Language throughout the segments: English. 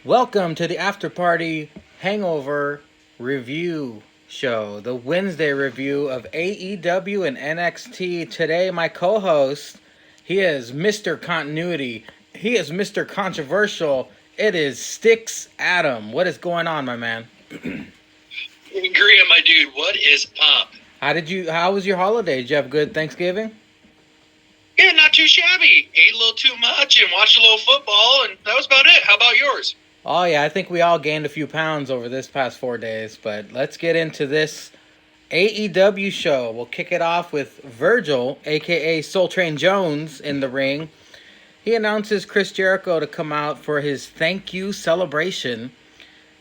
Welcome to the After Party Hangover Review Show, the Wednesday review of AEW and NXT. Today, my co host, he is Mr. Continuity, he is Mr. Controversial. It is Stixadam. What is going on, my man? Graham, my dude, what is up? How was your holiday? Did you have a good Thanksgiving? Yeah, not too shabby. Ate a little too much and watched a little football, and that was about it. How about yours? Oh, yeah, I think we all gained a few pounds over this past 4 days, but let's get into this AEW show. We'll kick it off with Virgil, a.k.a. Soul Train Jones, in the ring. He announces Chris Jericho to come out for his thank you celebration.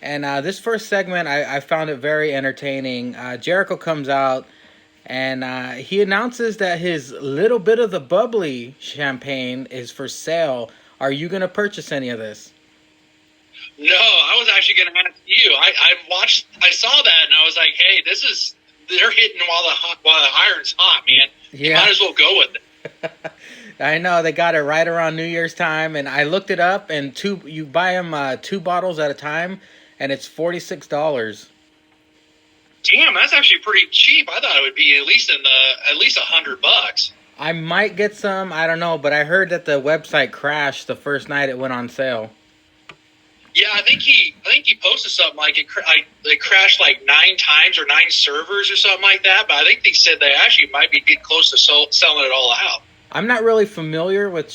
And this first segment, I found it very entertaining. Jericho comes out, and he announces that his little bit of the bubbly champagne is for sale. Are you going to purchase any of this? No, I was actually going to ask you. I saw that, and I was like, hey, they're hitting while the iron's hot, man. Yeah. You might as well go with it. I know, they got it right around New Year's time, and I looked it up, and you buy them 2 bottles at a time, and it's $46. Damn, that's actually pretty cheap. I thought it would be at least $100. I might get some, I don't know, but I heard that the website crashed the first night it went on sale. Yeah, I think he posted something like it crashed like 9 times or 9 servers or something like that. But I think they said they actually might be getting close to selling it all out. I'm not really familiar with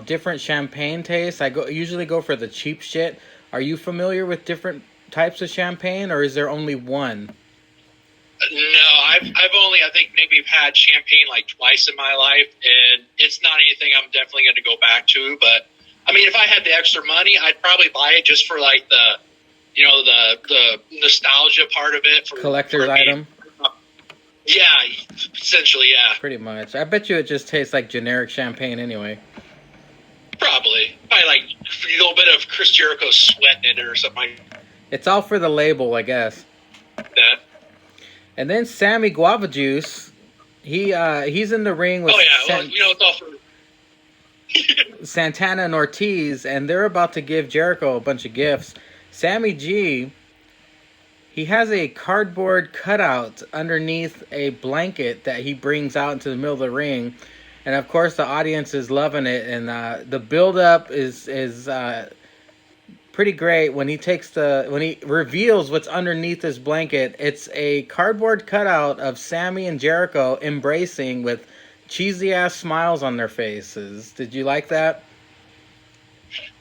different champagne tastes. I usually go for the cheap shit. Are you familiar with different types of champagne, or is there only one? No, I've only, I think, maybe had champagne like twice in my life, and it's not anything I'm definitely going to go back to. But I mean, if I had the extra money, I'd probably buy it just for like the nostalgia part of it. Collector's item? Yeah, essentially, yeah. Pretty much. I bet you it just tastes like generic champagne anyway. Probably like a little bit of Chris Jericho sweat in it or something like that. It's all for the label, I guess. Yeah. And then Sammy Guava Juice, he's in the ring with it's all for Santana and Ortiz, and they're about to give Jericho a bunch of gifts. Sammy G, he has a cardboard cutout underneath a blanket that he brings out into the middle of the ring, and of course the audience is loving it. And the build-up is pretty great when he reveals what's underneath this blanket. It's a cardboard cutout of Sammy and Jericho embracing with cheesy ass smiles on their faces. Did you like that?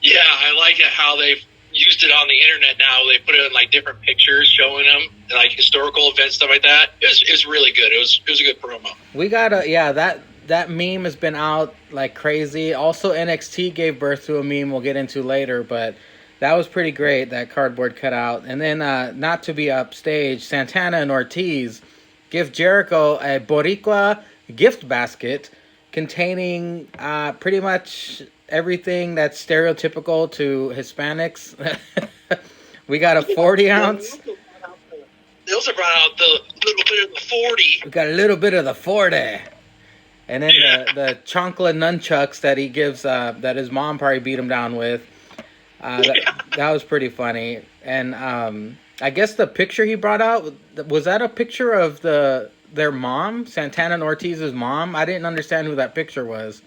Yeah, I like it how they've used it on the internet now. They put it in like different pictures showing them like historical events, stuff like that. It's really good. It was a good promo. We got that meme has been out like crazy. Also, NXT gave birth to a meme we'll get into later, but that was pretty great, that cardboard cutout. And then, not to be upstage, Santana and Ortiz give Jericho a Boricua gift basket containing pretty much everything that's stereotypical to Hispanics. We got a 40-ounce. They also brought out the little bit of the 40. We got a little bit of the 40. And then the chancla nunchucks that he gives, that his mom probably beat him down with. That was pretty funny. And I guess the picture he brought out, was that a picture of their mom, Santana and Ortiz's mom? I didn't understand who that picture was.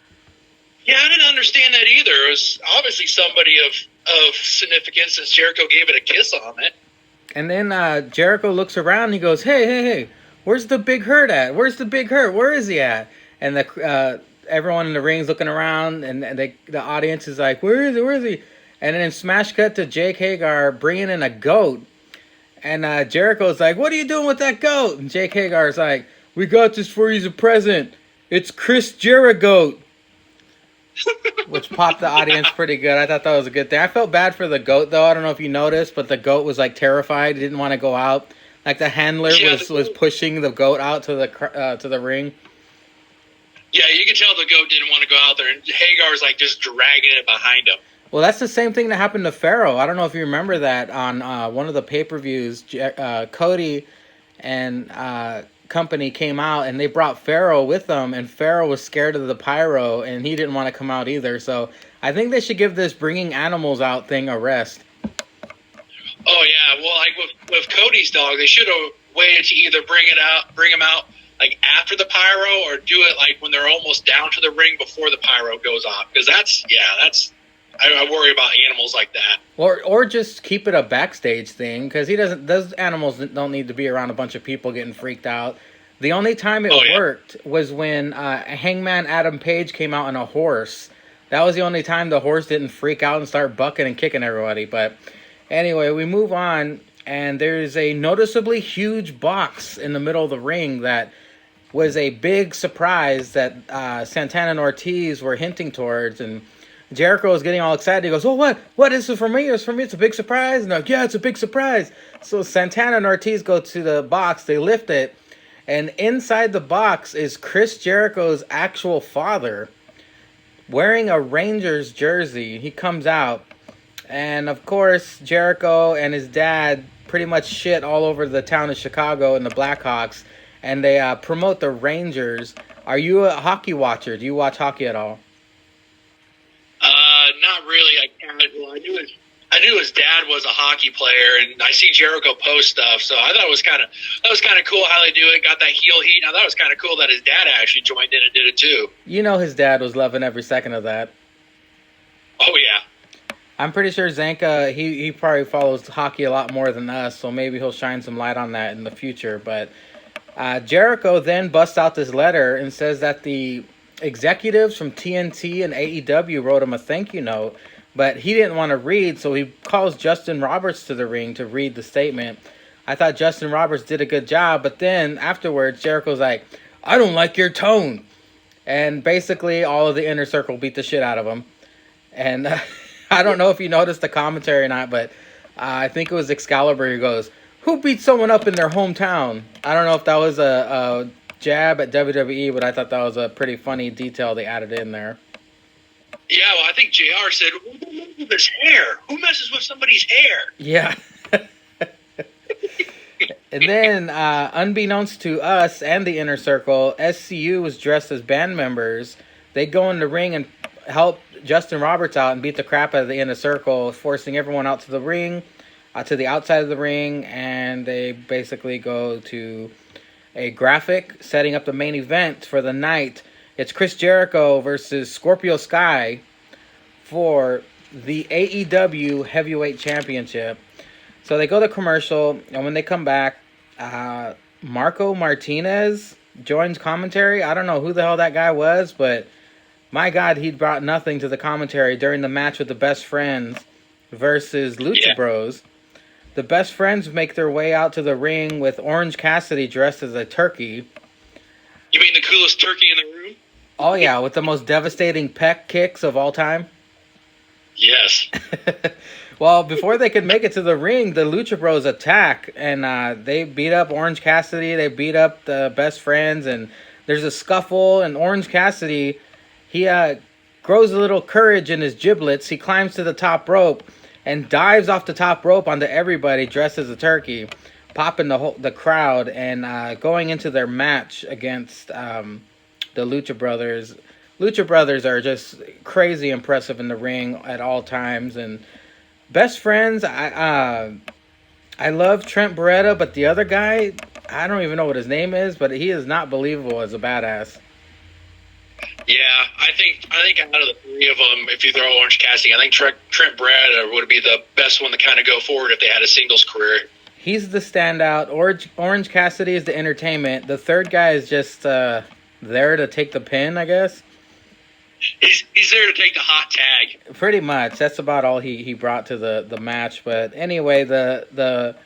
Yeah, I didn't understand that either. It was obviously somebody of significance since Jericho gave it a kiss on it. And then Jericho looks around and he goes, hey, where's the Big Hurt at? Where's the Big Hurt? Where is he at? And everyone in the ring's looking around, and the audience is like, where is he? And then smash cut to Jake Hagar bringing in a goat. And Jericho's like, what are you doing with that goat? And Jake Hagar's like, we got this for you as a present. It's Chris Jericho. Which popped the audience pretty good. I thought that was a good thing. I felt bad for the goat, though. I don't know if you noticed, but the goat was like terrified. He didn't want to go out. Like the handler was pushing the goat out to the ring. Yeah, you could tell the goat didn't want to go out there, and Hagar's like just dragging it behind him. Well, that's the same thing that happened to Pharaoh. I don't know if you remember that on one of the pay-per-views. Cody and company came out, and they brought Pharaoh with them, and Pharaoh was scared of the pyro, and he didn't want to come out either. So I think they should give this bringing animals out thing a rest. well, like with Cody's dog, they should have waited to either bring him out like after the pyro, or do it like when they're almost down to the ring before the pyro goes off. Because I worry about animals like that. Or just keep it a backstage thing, because those animals don't need to be around a bunch of people getting freaked out. The only time it worked was when Hangman Adam Page came out on a horse. That was the only time the horse didn't freak out and start bucking and kicking everybody. But anyway, we move on, and there's a noticeably huge box in the middle of the ring that was a big surprise that Santana and Ortiz were hinting towards, and Jericho was getting all excited. He goes, "Oh, what? What is it for me? It's for me. It's a big surprise." And they're like, "Yeah, it's a big surprise." So Santana and Ortiz go to the box. They lift it, and inside the box is Chris Jericho's actual father, wearing a Rangers jersey. He comes out, and of course, Jericho and his dad pretty much shit all over the town of Chicago and the Blackhawks, and they promote the Rangers. Are you a hockey watcher? Do you watch hockey at all? Not really. I knew his dad was a hockey player, and I see Jericho post stuff, so I thought it was kind of cool how they do it. Got that heel heat. I thought it was kind of cool that his dad actually joined in and did it too. You know, his dad was loving every second of that. Oh yeah. I'm pretty sure Zanka, he probably follows hockey a lot more than us, so maybe he'll shine some light on that in the future. But Jericho then busts out this letter and says that the executives from TNT and AEW wrote him a thank you note, but he didn't want to read, so he calls Justin Roberts to the ring to read the statement. I thought Justin Roberts did a good job, but then afterwards, Jericho's like, "I don't like your tone." And basically, all of the Inner Circle beat the shit out of him. And I don't know if you noticed the commentary or not, but I think it was Excalibur who goes, "Who beat someone up in their hometown?" I don't know if that was a jab at WWE, but I thought that was a pretty funny detail they added in there. Yeah, well, I think JR said, "Who messes with his hair? Who messes with somebody's hair?" Yeah. And then, unbeknownst to us and the Inner Circle, SCU was dressed as band members. They go in the ring and help Justin Roberts out and beat the crap out of the Inner Circle, forcing everyone out to the ring, to the outside of the ring, and they basically go to a graphic setting up the main event for the night. It's Chris Jericho versus Scorpio Sky for the AEW Heavyweight Championship. So they go to commercial, and when they come back, Marco Martinez joins commentary. I don't know who the hell that guy was, but my God, he brought nothing to the commentary during the match with the Best Friends versus Lucha Bros. The Best Friends make their way out to the ring with Orange Cassidy dressed as a turkey. You mean the coolest turkey in the room? Oh, yeah, with the most devastating pec kicks of all time. Yes. Well, before they could make it to the ring, the Lucha Bros attack, and they beat up Orange Cassidy. They beat up the Best Friends, and there's a scuffle, and Orange Cassidy, he grows a little courage in his giblets. He climbs to the top rope and dives off the top rope onto everybody dressed as a turkey, popping the crowd, and going into their match against the Lucha Brothers. Lucha Brothers are just crazy impressive in the ring at all times, and Best Friends, I love Trent Beretta, but the other guy, I don't even know what his name is, but he is not believable as a badass. Yeah, I think out of the three of them, if you throw Orange Cassidy, I think Trent Beretta would be the best one to kind of go forward if they had a singles career. He's the standout. Orange Cassidy is the entertainment. The third guy is just there to take the pin, I guess. He's there to take the hot tag. Pretty much. That's about all he brought to the match. But anyway, the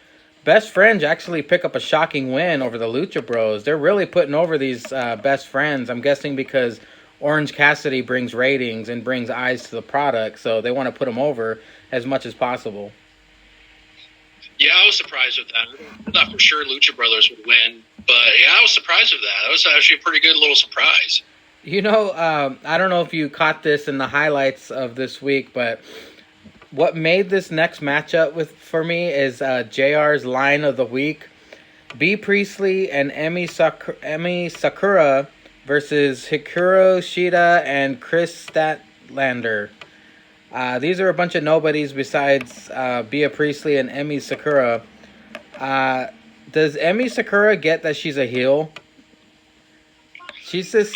Best Friends actually pick up a shocking win over the Lucha Bros. They're really putting over these Best Friends. I'm guessing because Orange Cassidy brings ratings and brings eyes to the product, so they want to put them over as much as possible. Yeah, I was surprised with that. I thought for sure Lucha Brothers would win, but yeah, I was surprised with that. That was actually a pretty good little surprise. You know, I don't know if you caught this in the highlights of this week, but what made this next matchup for me is JR's line of the week. B. Priestley and Emi Sakura versus Hikaru Shida and Chris Statlander. These are a bunch of nobodies besides Bea Priestley and Emi Sakura. Does Emi Sakura get that she's a heel? She's this.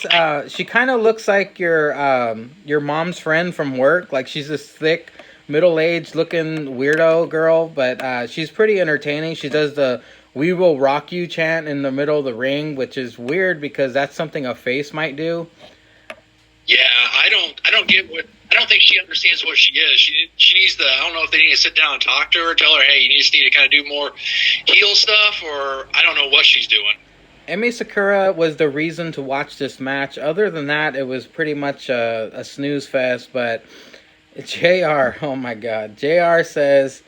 She kind of looks like your mom's friend from work. Like she's this thick, middle-aged looking weirdo girl, but she's pretty entertaining. She does the "We will rock you" chant in the middle of the ring, which is weird because that's something a face might do. Yeah, I don't get what. I don't think she understands what she is. She needs the. I don't know if they need to sit down and talk to her, tell her, hey, you just need to kind of do more heel stuff, or I don't know what she's doing. Emi Sakura was the reason to watch this match. Other than that, it was pretty much a snooze fest. But JR, oh my God, JR says,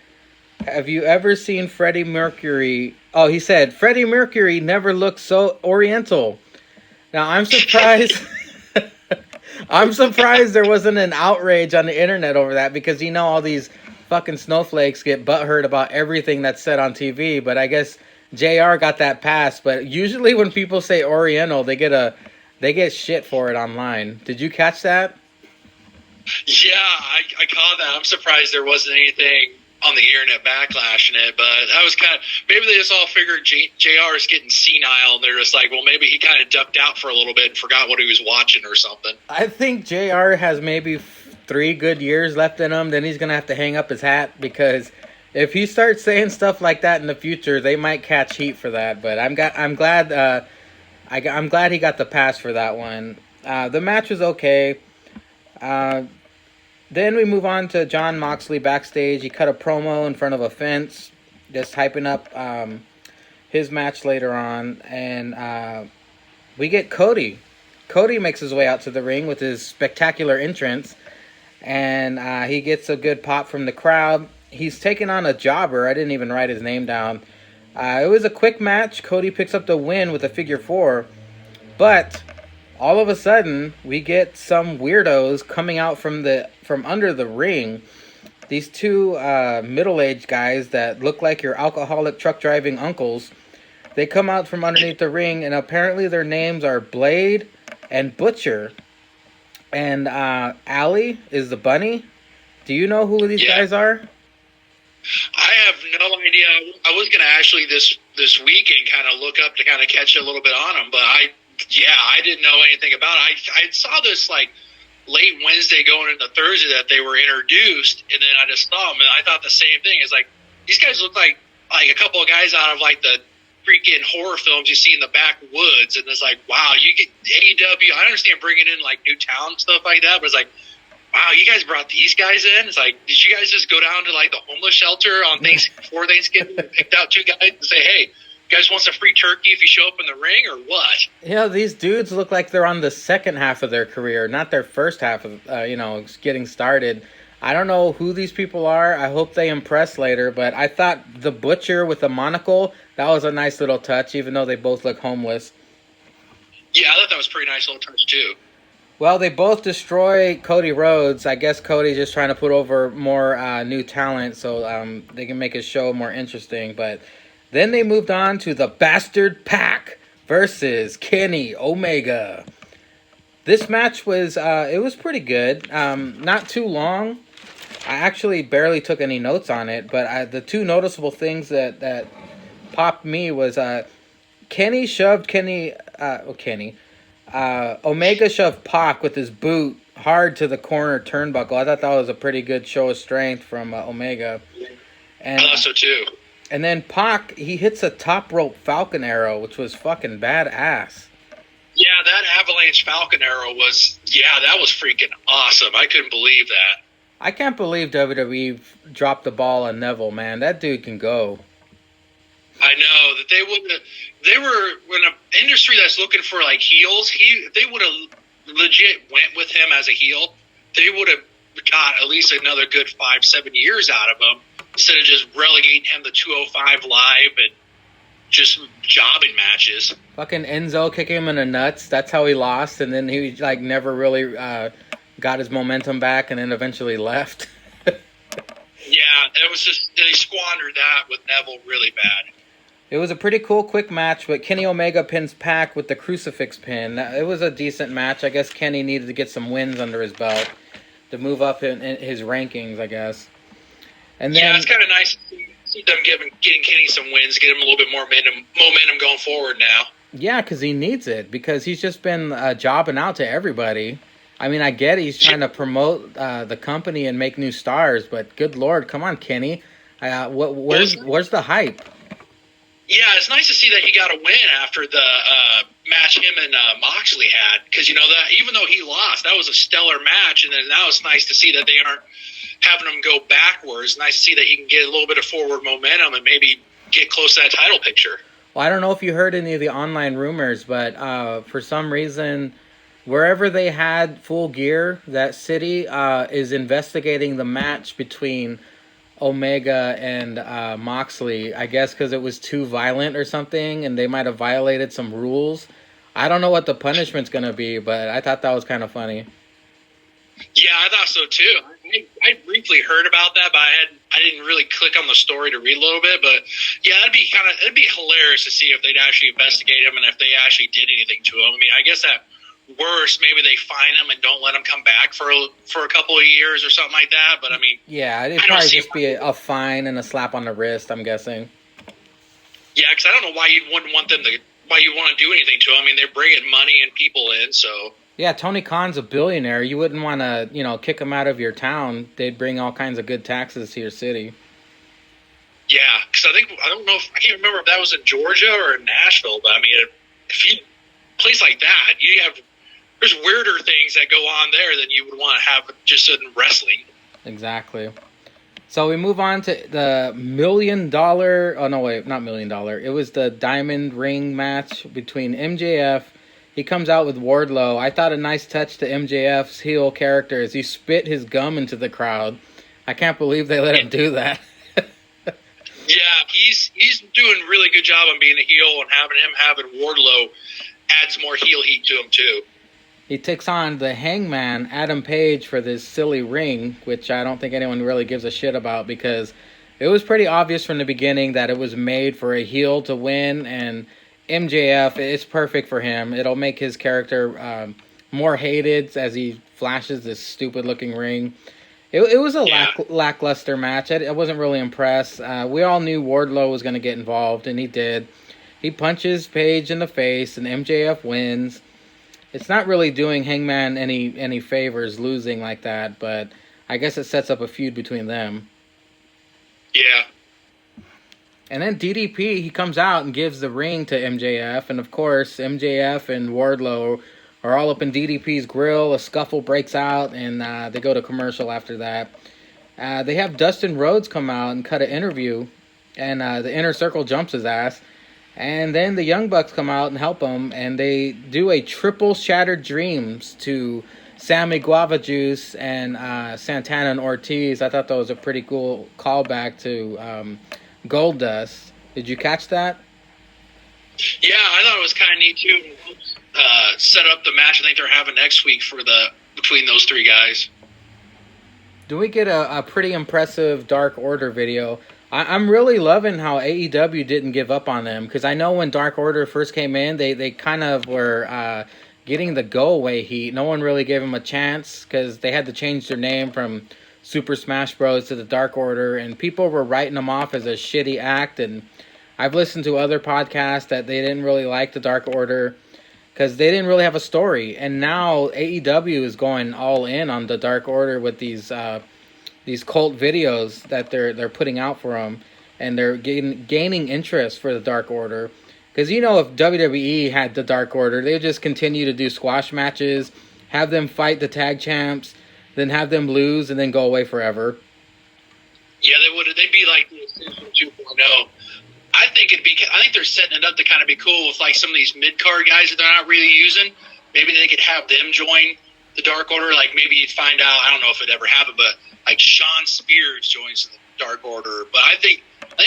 "Have you ever seen Freddie Mercury?" Oh, he said Freddie Mercury never looked so Oriental. Now I'm surprised. I'm surprised there wasn't an outrage on the internet over that because all these fucking snowflakes get butthurt about everything that's said on TV. But I guess JR got that pass. But usually when people say Oriental, they get shit for it online. Did you catch that? Yeah, I caught that. I'm surprised there wasn't anything on the internet backlashing it, but that was kind of, maybe they just all figured JR is getting senile, and they're just like, well, maybe he kind of ducked out for a little bit and forgot what he was watching or something. I think JR has maybe 3 good years left in him. Then he's gonna have to hang up his hat because if he starts saying stuff like that in the future, they might catch heat for that. But I'm glad he got the pass for that one. The match was okay. Then we move on to Jon Moxley backstage. He cut a promo in front of a fence, just hyping up his match later on. And we get Cody. Cody makes his way out to the ring with his spectacular entrance. And he gets a good pop from the crowd. He's taking on a jobber. I didn't even write his name down. It was a quick match. Cody picks up the win with a figure 4. But all of a sudden, we get some weirdos coming out from under the ring. These 2 middle-aged guys that look like your alcoholic truck-driving uncles. They come out from underneath the ring, and apparently their names are Blade and Butcher. And Allie is the bunny. Do you know who these guys are? I have no idea. I was going to actually this weekend kind of look up to kind of catch a little bit on them, but I didn't know anything about it. I saw this like late Wednesday going into Thursday that they were introduced, and then I just saw them, and I thought the same thing. It's like, these guys look like a couple of guys out of like the freaking horror films you see in the backwoods, and it's like, wow, you get AEW. I understand bringing in like new talent and stuff like that, but it's like, wow, you guys brought these guys in? It's like, did you guys just go down to like the homeless shelter on before Thanksgiving and picked out 2 guys and say, hey, you guys want some free turkey if you show up in the ring, or what? Yeah, these dudes look like they're on the second half of their career, not their first half of, getting started. I don't know who these people are. I hope they impress later, but I thought the Butcher with the monocle, that was a nice little touch, even though they both look homeless. Yeah, I thought that was a pretty nice little touch, too. Well, they both destroy Cody Rhodes. I guess Cody's just trying to put over more new talent so they can make his show more interesting. But then they moved on to the Bastard Pack versus Kenny Omega. This match was it was pretty good. Not too long. I actually barely took any notes on it, but the 2 noticeable things that popped me was Kenny shoved Omega shoved Pac with his boot hard to the corner turnbuckle. I thought that was a pretty good show of strength from Omega. And, I thought so too. And then Pac, he hits a top rope Falcon Arrow, which was fucking badass. Yeah, that Avalanche Falcon Arrow that was freaking awesome. I couldn't believe that. I can't believe WWE dropped the ball on Neville, man. That dude can go. I know that they were in an industry that's looking for like heels. If they would have legit went with him as a heel, they would have got at least another good 5-7 years out of him instead of just relegating him to 205 Live and just jobbing matches. Fucking Enzo kicking him in the nuts. That's how he lost, and then he like never really got his momentum back, and then eventually left. Yeah, it was just they squandered that with Neville really bad. It was a pretty cool, quick match, but Kenny Omega pins Pac with the crucifix pin. It was a decent match. I guess Kenny needed to get some wins under his belt. to move up in his rankings, I guess. And then, yeah, it's kind of nice to see them getting Kenny some wins, get him a little bit more momentum going forward now. yeah, because he needs it, because he's just been jobbing out to everybody. I mean, I get he's trying to promote the company and make new stars, but good Lord, come on, Kenny. Where's the hype? Yeah, it's nice to see that he got a win after the match him and Moxley had, because that even though he lost, that was a stellar match, and then now it's nice to see that they aren't having him go backwards. Nice to see that he can get a little bit of forward momentum and maybe get close to that title picture. Well, I don't know if you heard any of the online rumors, but for some reason, wherever they had Full Gear, that city is investigating the match between Omega and Moxley. I guess because it was too violent or something, and they might have violated some rules. I don't know what the punishment's going to be, but I thought that was kind of funny. Yeah, I thought so too. I briefly heard about that, but I didn't really click on the story to read a little bit. But yeah, it'd be hilarious to see if they'd actually investigate him and if they actually did anything to him. I mean, I guess at worst, maybe they fine him and don't let him come back for a couple of years or something like that. But I mean, yeah, it'd probably just be a fine and a slap on the wrist, I'm guessing. Yeah, because I don't know why you wouldn't want them to. Why you want to do anything to him? I mean, they're bringing money and people in, so. Yeah, Tony Khan's a billionaire. You wouldn't want to, kick him out of your town. They'd bring all kinds of good taxes to your city. Yeah, because I don't know I can't remember if that was in Georgia or in Nashville, but I mean, if you place like that, there's weirder things that go on there than you would want to have just in wrestling. Exactly. So we move on to the $1 million. Oh no, wait, not $1 million. It was the diamond ring match between MJF. He comes out with Wardlow. I thought a nice touch to MJF's heel character is he spit his gum into the crowd. I can't believe they let him do that. Yeah, he's doing a really good job on being a heel, and having Wardlow adds more heel heat to him too. He takes on the Hangman, Adam Page, for this silly ring, which I don't think anyone really gives a shit about because it was pretty obvious from the beginning that it was made for a heel to win, and MJF, it's perfect for him. It'll make his character more hated as he flashes this stupid-looking ring. It was a lackluster match. I wasn't really impressed. We all knew Wardlow was going to get involved, and he did. He punches Page in the face, and MJF wins. It's not really doing Hangman any favors losing like that, but I guess it sets up a feud between them. Yeah. And then DDP, he comes out and gives the ring to MJF, and of course, MJF and Wardlow are all up in DDP's grill. A scuffle breaks out, and they go to commercial after that. They have Dustin Rhodes come out and cut an interview, and the Inner Circle jumps his ass. And then the Young Bucks come out and help him, and they do a triple Shattered Dreams to Sammy Guava Juice and Santana and Ortiz. I thought that was a pretty cool callback to Goldust. Did you catch that? Yeah, I thought it was kind of neat too. Set up the match I think they're having next week between those three guys. Do we get a pretty impressive Dark Order video? I'm really loving how AEW didn't give up on them, because I know when Dark Order first came in, they kind of were getting the go-away heat. No one really gave them a chance because they had to change their name from Super Smash Bros. To the Dark Order, and people were writing them off as a shitty act. And I've listened to other podcasts that they didn't really like the Dark Order because they didn't really have a story. And now AEW is going all in on the Dark Order with these cult videos that they're putting out for them, and they're gaining interest for the Dark Order. Because if WWE had the Dark Order, they would just continue to do squash matches, have them fight the tag champs, then have them lose, and then go away forever. Yeah, they would. They'd be like the Ascension 2.0. I think they're setting it up to kind of be cool with like some of these mid-card guys that they're not really using. Maybe they could have them join the Dark Order. Like maybe you'd find out. I don't know if it ever happened, but like Sean Spears joins the Dark Order. But I think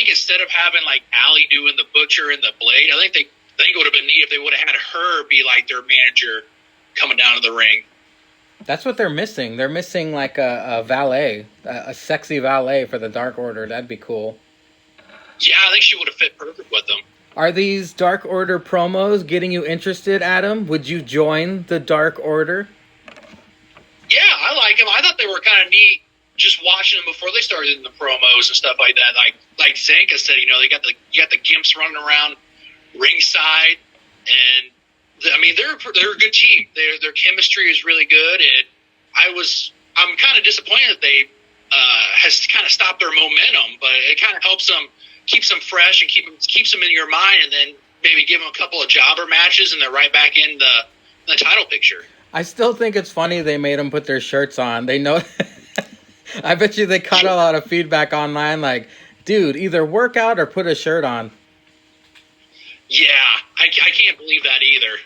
instead of having like Allie doing the Butcher and the Blade, I think it would have been neat if they would have had her be like their manager coming down to the ring. That's what they're missing. They're missing like a valet, a sexy valet for the Dark Order. That'd be cool. Yeah, I think she would have fit perfect with them. Are these Dark Order promos getting you interested, Adam? Would you join the Dark Order? Yeah, I like them. I thought they were kind of neat. Just watching them before they started in the promos and stuff like that. Like Zanka said, you got the Gimps running around ringside, and they're a good team. Their chemistry is really good, and I'm kind of disappointed that they has kind of stopped their momentum, but it kind of helps them, keeps them fresh, and keeps them in your mind, and then maybe give them a couple of jobber matches, and they're right back in the title picture. I still think it's funny they made them put their shirts on. They know. I bet you they caught a lot of feedback online, like, dude, either work out or put a shirt on. Yeah, I can't believe that either.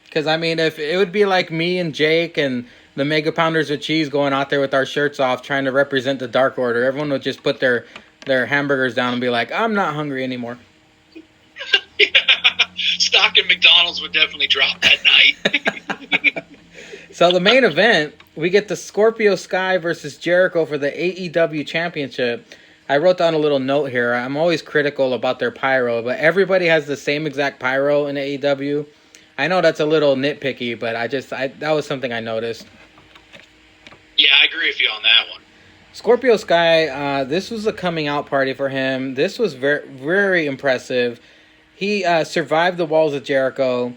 Because, if it would be like me and Jake and the Mega Pounders with Cheese going out there with our shirts off trying to represent the Dark Order, everyone would just put their hamburgers down and be like, I'm not hungry anymore. Yeah. Stock in McDonald's would definitely drop that night. So the main event, we get the Scorpio Sky versus Jericho for the AEW Championship. I wrote down a little note here. I'm always critical about their pyro, but everybody has the same exact pyro in AEW. I know that's a little nitpicky, but that was something I noticed. Yeah, I agree with you on that one. Scorpio Sky, this was a coming out party for him. This was very, very impressive. He survived the walls of Jericho.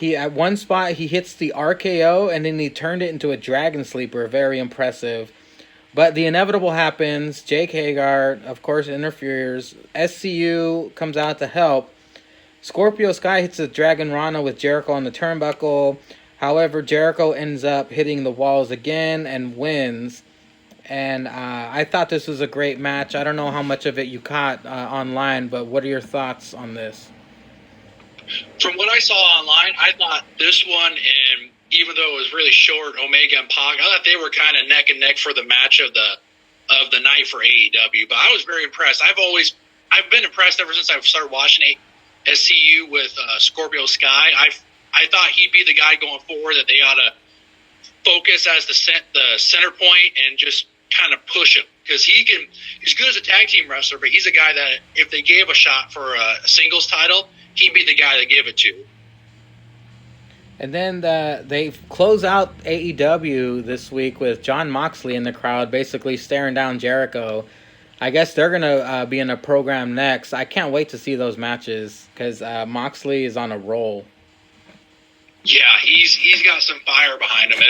At one spot, he hits the RKO, and then he turned it into a Dragon Sleeper. Very impressive. But the inevitable happens. Jake Hagar, of course, interferes. SCU comes out to help. Scorpio Sky hits a Dragon Rana with Jericho on the turnbuckle. However, Jericho ends up hitting the walls again and wins. And I thought this was a great match. I don't know how much of it you caught online, but what are your thoughts on this? From what I saw online, I thought this one, and even though it was really short, Omega and Pac, I thought they were kind of neck and neck for the match of the night for AEW. But I was very impressed. I've been impressed ever since I started watching SCU with Scorpio Sky. I thought he'd be the guy going forward that they ought to focus as the center point and just kind of push him, because he's good as a tag team wrestler, but he's a guy that if they gave a shot for a singles title, he'd be the guy to give it to. And then they close out AEW this week with Jon Moxley in the crowd basically staring down Jericho. I guess they're going to be in a program next. I can't wait to see those matches because Moxley is on a roll. Yeah, he's got some fire behind him.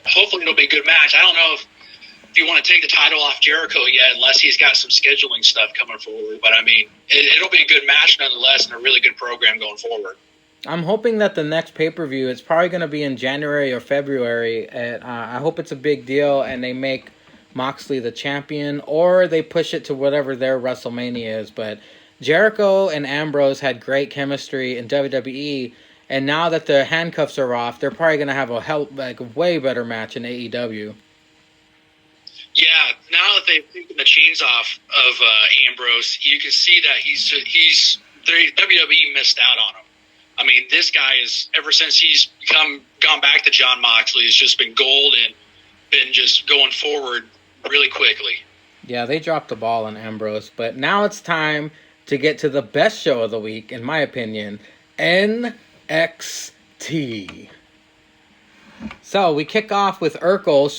Hopefully it'll be a good match. I don't know if you want to take the title off Jericho yet, unless he's got some scheduling stuff coming forward. But, it'll be a good match nonetheless and a really good program going forward. I'm hoping that the next pay-per-view, it's probably going to be in January or February. And, I hope it's a big deal and they make Moxley the champion, or they push it to whatever their WrestleMania is. But Jericho and Ambrose had great chemistry in WWE, and now that the handcuffs are off, they're probably going to have a way better match in AEW. Yeah, now that they've taken the chains off of Ambrose, you can see that WWE missed out on him. This guy is, ever since he's gone back to Jon Moxley, has just been gold and been just going forward really quickly. Yeah, they dropped the ball on Ambrose, but now it's time to get to the best show of the week, in my opinion, NXT. So we kick off with Urkel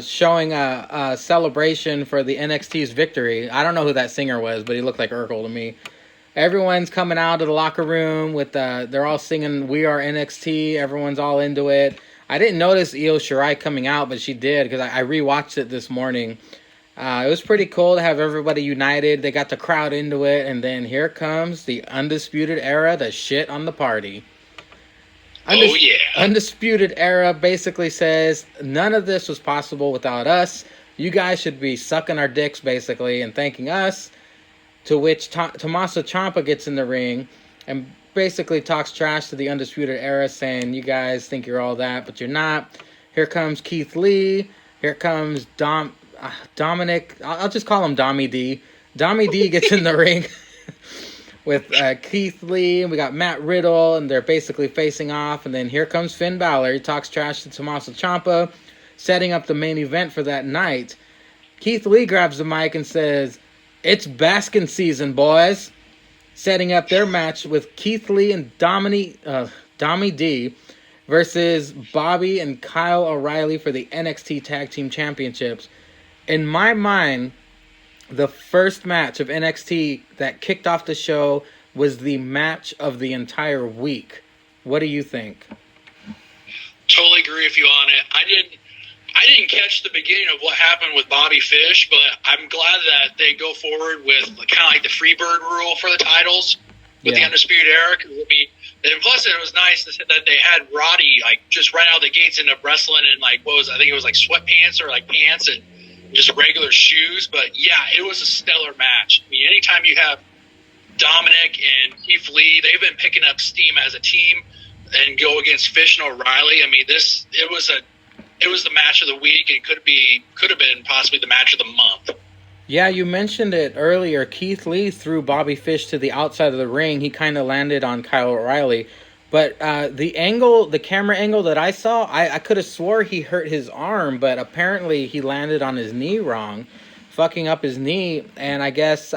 showing a celebration for the NXT's victory. I don't know who that singer was, but he looked like Urkel to me. Everyone's coming out of the locker room with they're all singing "We Are NXT." Everyone's all into it. I didn't notice Io Shirai coming out, but she did because I rewatched it this morning. It was pretty cool to have everybody united. They got the crowd into it, and then here comes the Undisputed Era to shit on the party. Undisputed Era basically says none of this was possible without us. You guys should be sucking our dicks, basically, and thanking us. To which Tommaso Ciampa gets in the ring and basically talks trash to the Undisputed Era, saying, you guys think you're all that, but you're not. Here comes Keith Lee. Here comes Dominic. I'll just call him Dommy D. Dommy D gets in the ring with Keith Lee, and we got Matt Riddle, and they're basically facing off. And then here comes Finn Balor. He talks trash to Tommaso Ciampa, setting up the main event for that night. Keith Lee grabs the mic and says, "It's basking season, boys," setting up their match with Keith Lee and Dommy D. versus Bobby and Kyle O'Reilly for the NXT Tag Team Championships. In my mind, the first match of NXT that kicked off the show was the match of the entire week. What do you think? Totally agree with you on it. I didn't catch the beginning of what happened with Bobby Fish, but I'm glad that they go forward with kind of like the Freebird rule for the titles with the Undisputed Era. I mean, and plus it was nice that they had Roddy like just right out of the gates end up wrestling in like I think it was like sweatpants or like pants and just regular shoes. But yeah, it was a stellar match. I mean, anytime you have Dominic and Keith Lee, they've been picking up steam as a team and go against Fish and O'Reilly. I mean, it was the match of the week. It could have been possibly the match of the month. Yeah, you mentioned it earlier. Keith Lee threw Bobby Fish to the outside of the ring. He kind of landed on Kyle O'Reilly. But the camera angle that I saw, I could have swore he hurt his arm, but apparently he landed on his knee wrong, fucking up his knee. And I guess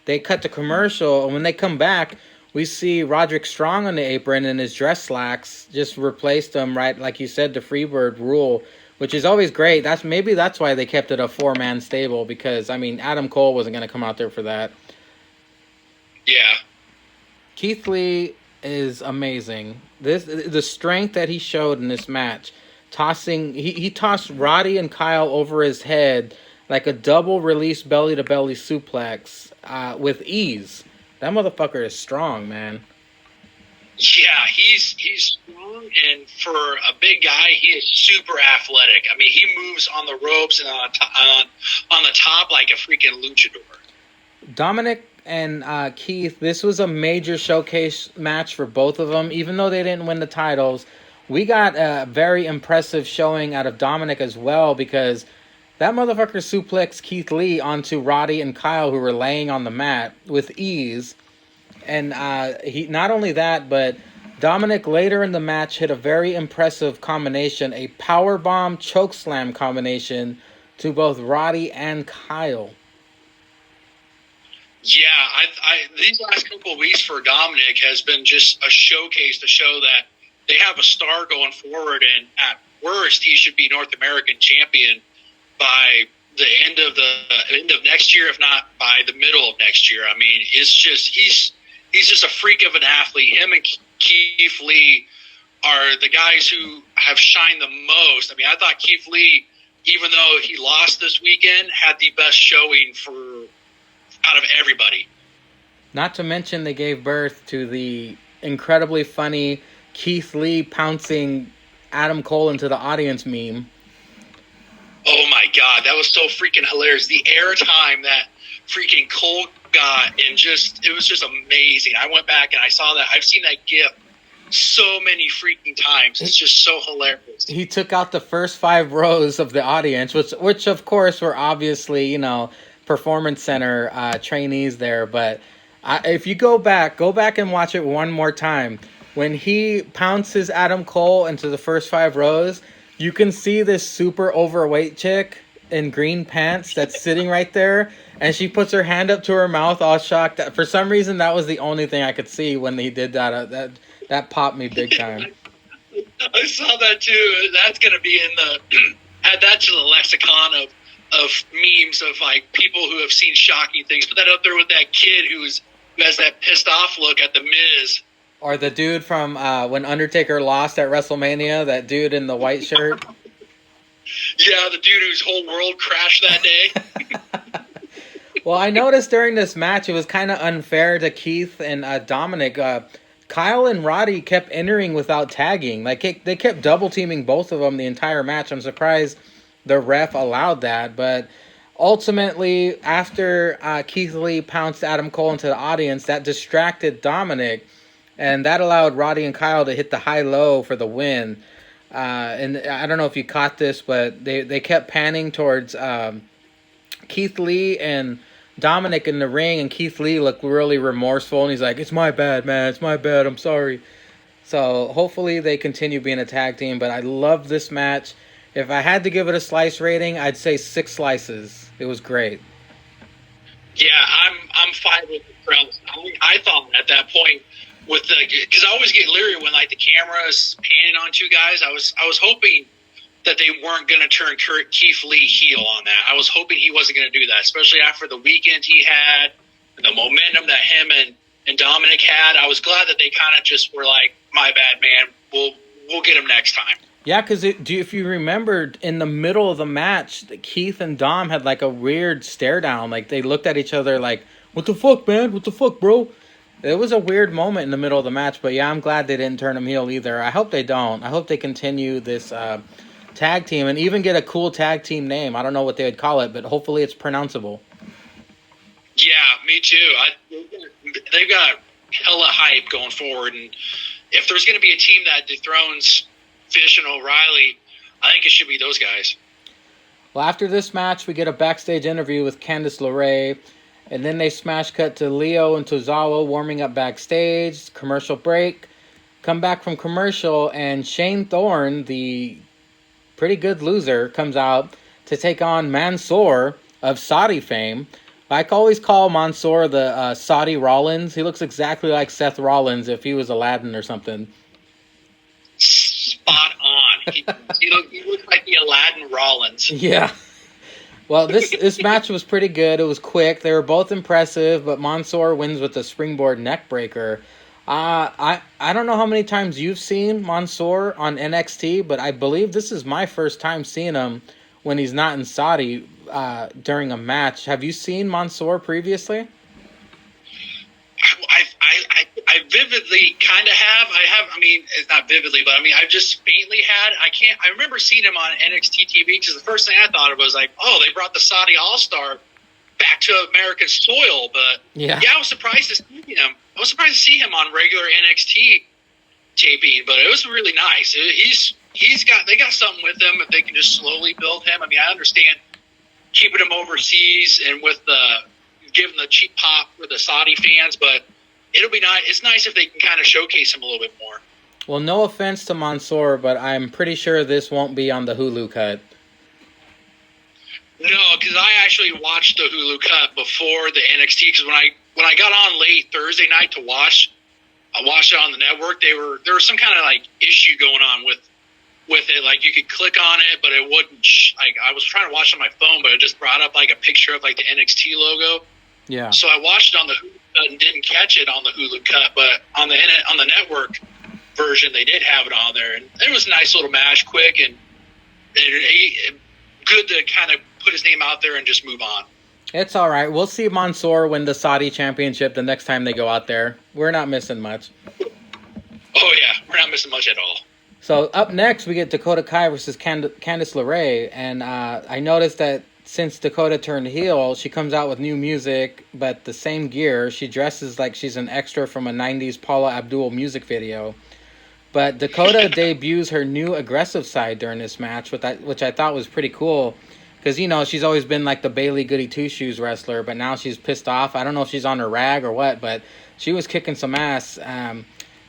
they cut the commercial, and when they come back, we see Roderick Strong on the apron and his dress slacks just replaced him, right? Like you said, the Freebird rule, which is always great. Maybe that's why they kept it a 4-man stable, because, I mean, Adam Cole wasn't going to come out there for that. Yeah. Keith Lee is amazing. The strength that he showed in this match, he tossed Roddy and Kyle over his head like a double release belly to belly suplex with ease. That motherfucker is strong, man. Yeah, he's strong, and for a big guy, he is super athletic. I mean, he moves on the ropes and on the top like a freaking luchador. Dominic and Keith, this was a major showcase match for both of them. Even though they didn't win the titles, we got a very impressive showing out of Dominic as well, because that motherfucker suplexed Keith Lee onto Roddy and Kyle, who were laying on the mat with ease. And he not only that, but Dominic later in the match hit a very impressive combination, a powerbomb chokeslam combination to both Roddy and Kyle. Yeah, these last couple of weeks for Dominic has been just a showcase to show that they have a star going forward, and at worst, he should be North American champion by the end of next year, if not by the middle of next year. I mean, it's just he's just a freak of an athlete. Him and Keith Lee are the guys who have shined the most. I mean, I thought Keith Lee, even though he lost this weekend, had the best showing out of everybody. Not to mention they gave birth to the incredibly funny Keith Lee pouncing Adam Cole into the audience meme. Oh my God, that was so freaking hilarious. The airtime that freaking Cole got, and it was just amazing. I went back and I saw that. I've seen that GIF so many freaking times. It's just so hilarious. He took out the first 5 rows of the audience, which of course were obviously, Performance Center trainees there. But if you go back and watch it one more time, when he pounces Adam Cole into the first 5 rows, you can see this super overweight chick in green pants that's sitting right there, and she puts her hand up to her mouth all shocked. For some reason, that was the only thing I could see when he did that. That popped me big time. I saw that too. That's going to be in add that to the lexicon of memes of like people who have seen shocking things. Put that up there with that kid who has that pissed off look at the Miz. Or the dude from when Undertaker lost at WrestleMania, that dude in the white shirt. Yeah, the dude whose whole world crashed that day. Well, I noticed during this match, it was kind of unfair to Keith and Dominic. Kyle and Roddy kept entering without tagging. Like they kept double teaming both of them the entire match. I'm surprised the ref allowed that. But ultimately, after Keith Lee pounced Adam Cole into the audience, that distracted Dominic. And that allowed Roddy and Kyle to hit the high-low for the win. And I don't know if you caught this, but they kept panning towards Keith Lee and Dominic in the ring. And Keith Lee looked really remorseful. And he's like, "It's my bad, man. It's my bad. I'm sorry." So hopefully they continue being a tag team. But I love this match. If I had to give it a slice rating, I'd say 6 slices. It was great. Yeah, I'm fine with the premise. I thought at that point, with the, because I always get leery when like the camera is panning on two guys. I was hoping that they weren't going to turn Keith Lee heel on that. I was hoping he wasn't going to do that, especially after the weekend he had, the momentum that him and Dominic had. I was glad that they kind of just were like, my bad, man. We'll get him next time. Yeah, because if you remember, in the middle of the match, Keith and Dom had like a weird stare down. Like they looked at each other like, what the fuck, man? What the fuck, bro? It was a weird moment in the middle of the match. But yeah, I'm glad they didn't turn him heel either. I hope they don't. I hope they continue this tag team and even get a cool tag team name. I don't know what they would call it, but hopefully it's pronounceable. Yeah, me too. They've got hella hype going forward, and if there's going to be a team that dethrones Fish and O'Reilly, I think it should be those guys. Well, after this match, we get a backstage interview with Candice LeRae, and then they smash cut to Leo and Tozawa warming up backstage. Commercial break. Come back from commercial, and Shane Thorne, the pretty good loser, comes out to take on Mansoor of Saudi fame. I always call Mansoor the Saudi Rollins. He looks exactly like Seth Rollins if he was Aladdin or something. Spot on. He looks like the Aladdin Rollins. Yeah. Well, this match was pretty good. It was quick. They were both impressive, but Mansoor wins with a springboard neck breaker. I don't know how many times you've seen Mansoor on NXT, but I believe this is my first time seeing him when he's not in Saudi during a match. Have you seen Mansoor previously? I vividly kind of have. I mean, it's not vividly, but I mean, I've just faintly had. I remember seeing him on NXT TV because the first thing I thought of was like, oh, they brought the Saudi All-Star back to American soil. But yeah, I was surprised to see him. I was surprised to see him on regular NXT taping, but it was really nice. They got something with him if they can just slowly build him. I mean, I understand keeping him overseas and with giving the cheap pop for the Saudi fans, but it'll be nice. It's nice if they can kind of showcase him a little bit more. Well, no offense to Mansoor, but I'm pretty sure this won't be on the Hulu cut. No, because I actually watched the Hulu cut before the NXT. Because when I got on late Thursday night to watch, I watched it on the network. There was some kind of like issue going on with it. Like you could click on it, but it wouldn't. Like I was trying to watch on my phone, but it just brought up like a picture of like the NXT logo. Yeah. So I watched it on the Hulu cut and didn't catch it on the Hulu cut, but on the network version they did have it on there, and it was a nice little match, quick and good to kind of put his name out there and just move on. It's all right. We'll see Mansoor win the Saudi championship the next time they go out there. We're not missing much. Oh yeah, we're not missing much at all. So up next we get Dakota Kai versus Candice LeRae, and I noticed that since Dakota turned heel, she comes out with new music, but the same gear. She dresses like she's an extra from a 90s Paula Abdul music video. But Dakota debuts her new aggressive side during this match, which I thought was pretty cool. Because, you know, she's always been like the Bailey Goody Two-Shoes wrestler, but now she's pissed off. I don't know if she's on her rag or what, but she was kicking some ass.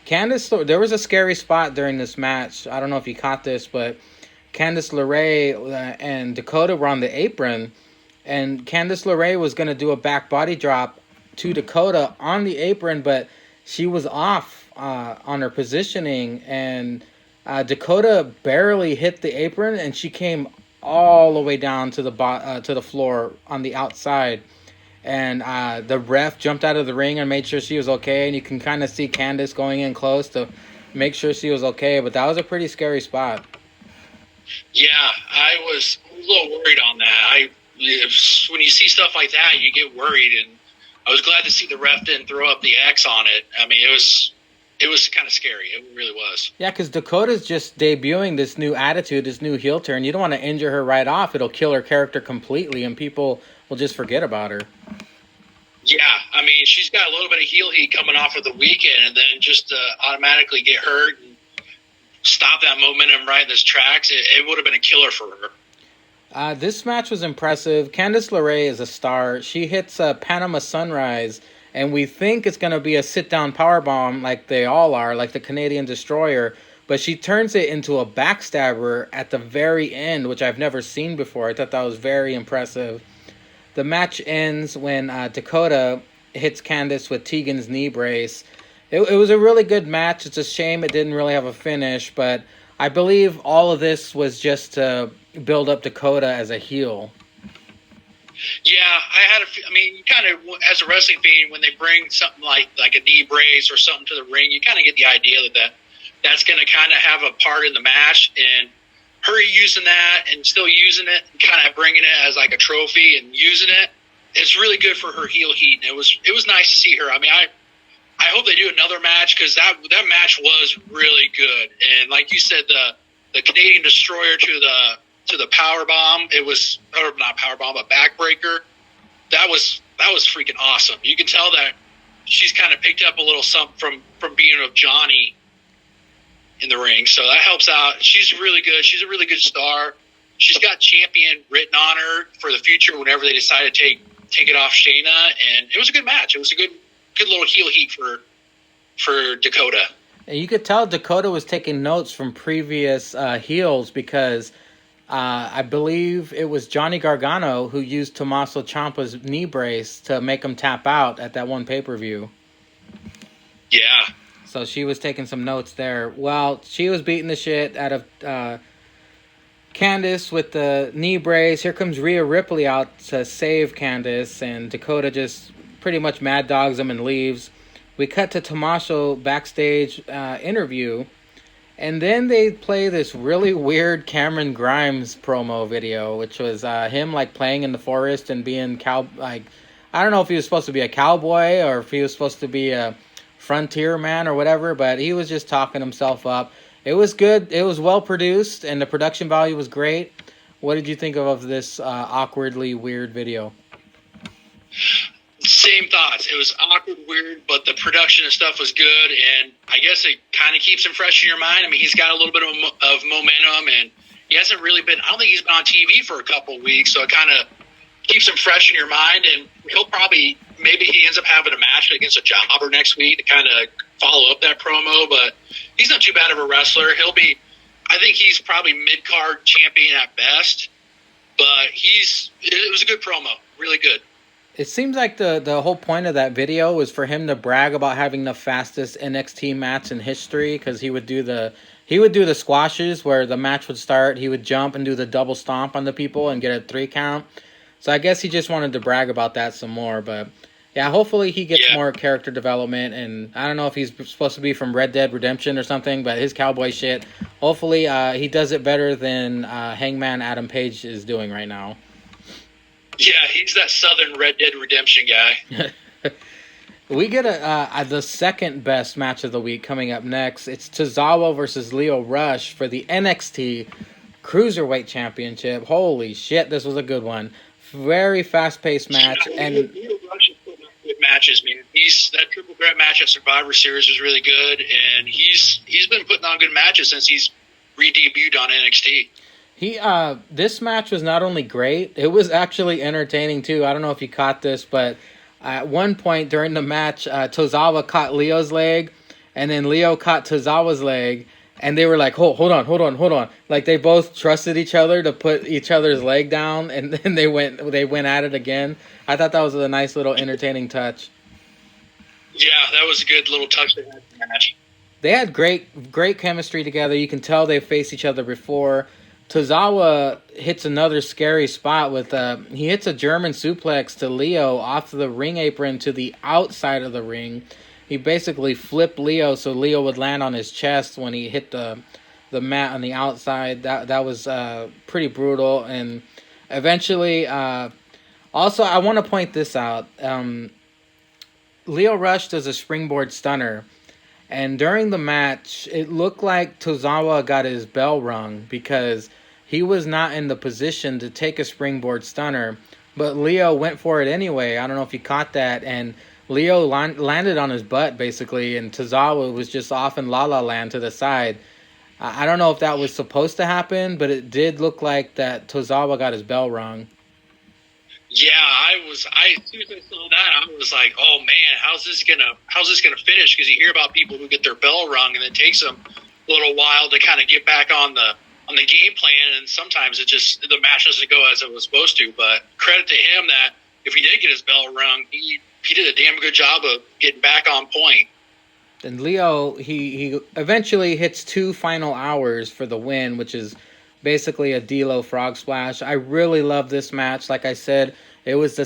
Candice, there was a scary spot during this match. I don't know if you caught this, but Candice LeRae and Dakota were on the apron, and Candice LeRae was going to do a back body drop to Dakota on the apron, but she was off on her positioning, and Dakota barely hit the apron, and she came all the way down to the floor on the outside, and the ref jumped out of the ring and made sure she was okay, and you can kind of see Candice going in close to make sure she was okay, but that was a pretty scary spot. Yeah, I was a little worried on that. When you see stuff like that, you get worried, and I was glad to see the ref didn't throw up the X on it. I mean, it was kind of scary. It really was. Yeah, because Dakota's just debuting this new attitude, this new heel turn. You don't want to injure her right off. It'll kill her character completely, and people will just forget about her. Yeah, I mean, she's got a little bit of heel heat coming off of the weekend, and then just automatically get hurt and stop that momentum right in this tracks, it would have been a killer for her. This match was impressive. Candice LeRae is a star. She hits a Panama Sunrise, and we think it's going to be a sit-down powerbomb like they all are, like the Canadian Destroyer, but she turns it into a backstabber at the very end, which I've never seen before. I thought that was very impressive. The match ends when Dakota hits Candice with Tegan's knee brace, It was a really good match. It's a shame it didn't really have a finish, but I believe all of this was just to build up Dakota as a heel. Yeah, I mean, kind of as a wrestling fan, when they bring something like a knee brace or something to the ring, you kind of get the idea that's going to kind of have a part in the match. And her using that and still using it, and kind of bringing it as like a trophy and using it, it's really good for her heel heat. And it was nice to see her. I mean, I hope they do another match, because that match was really good. And like you said, the Canadian Destroyer to the power bomb, it was, or not power bomb, but backbreaker. That was freaking awesome. You can tell that she's kind of picked up a little something from being with Johnny in the ring, so that helps out. She's really good. She's a really good star. She's got champion written on her for the future whenever they decide to take it off Shayna, and it was a good match. It was a good little heel heat for Dakota. And you could tell Dakota was taking notes from previous heels, because I believe it was Johnny Gargano who used Tommaso Ciampa's knee brace to make him tap out at that one pay-per-view. Yeah. So she was taking some notes there. Well, she was beating the shit out of Candice with the knee brace. Here comes Rhea Ripley out to save Candice, and Dakota just pretty much mad dogs him and leaves. We cut to Tommaso backstage interview, and then they play this really weird Cameron Grimes promo video, which was him like playing in the forest and being I don't know if he was supposed to be a cowboy or if he was supposed to be a frontier man or whatever, but he was just talking himself up. It was good. It was well produced, and the production value was great. What did you think of this awkwardly weird video? Same thoughts. It was awkward, weird, but the production and stuff was good, and I guess it kind of keeps him fresh in your mind. I mean, he's got a little bit of momentum, and he hasn't really been, I don't think he's been on TV for a couple of weeks, so it kind of keeps him fresh in your mind, and he'll probably, maybe he ends up having a match against a jobber next week to kind of follow up that promo, but he's not too bad of a wrestler. I think he's probably mid-card champion at best, but it was a good promo, really good. It seems like the whole point of that video was for him to brag about having the fastest NXT match in history, because he would do the squashes where the match would start, he would jump and do the double stomp on the people and get a 3 count. So I guess he just wanted to brag about that some more, but yeah, hopefully he gets more character development, and I don't know if he's supposed to be from Red Dead Redemption or something, but his cowboy shit, hopefully he does it better than Hangman Adam Page is doing right now. Yeah, he's that Southern Red Dead Redemption guy. We get the second best match of the week coming up next. It's Tozawa versus Lio Rush for the NXT Cruiserweight Championship. Holy shit, this was a good one. Very fast-paced match. And Lio Rush is putting up good matches, man. That triple threat match at Survivor Series was really good, and he's been putting on good matches since he's re-debuted on NXT. This match was not only great, it was actually entertaining too. I don't know if you caught this, but at one point during the match, Tozawa caught Leo's leg, and then Leo caught Tozawa's leg, and they were like, hold on. Like they both trusted each other to put each other's leg down, and then they went at it again. I thought that was a nice little entertaining touch. Yeah, that was a good little touch they had in the match. They had great chemistry together. You can tell they faced each other before. Tozawa hits another scary spot with he hits a German suplex to Leo off the ring apron to the outside of the ring. He basically flipped Leo so Leo would land on his chest when he hit the mat on the outside. That was pretty brutal. And eventually, also I want to point this out. Lio Rush does a springboard stunner. And during the match, it looked like Tozawa got his bell rung because he was not in the position to take a springboard stunner. But Leo went for it anyway. I don't know if you caught that. And Leo landed on his butt, basically. And Tozawa was just off in La La Land to the side. I don't know if that was supposed to happen, but it did look like that Tozawa got his bell rung. Yeah, as soon as I saw that, I was like, "Oh man, how's this gonna finish?" Because you hear about people who get their bell rung, and it takes them a little while to kind of get back on the game plan, and sometimes the match doesn't go as it was supposed to. But credit to him that if he did get his bell rung, he did a damn good job of getting back on point. And Leo, he eventually hits 2 final hours for the win, which is basically a D'Lo frog splash. I really love this match. Like I said, it was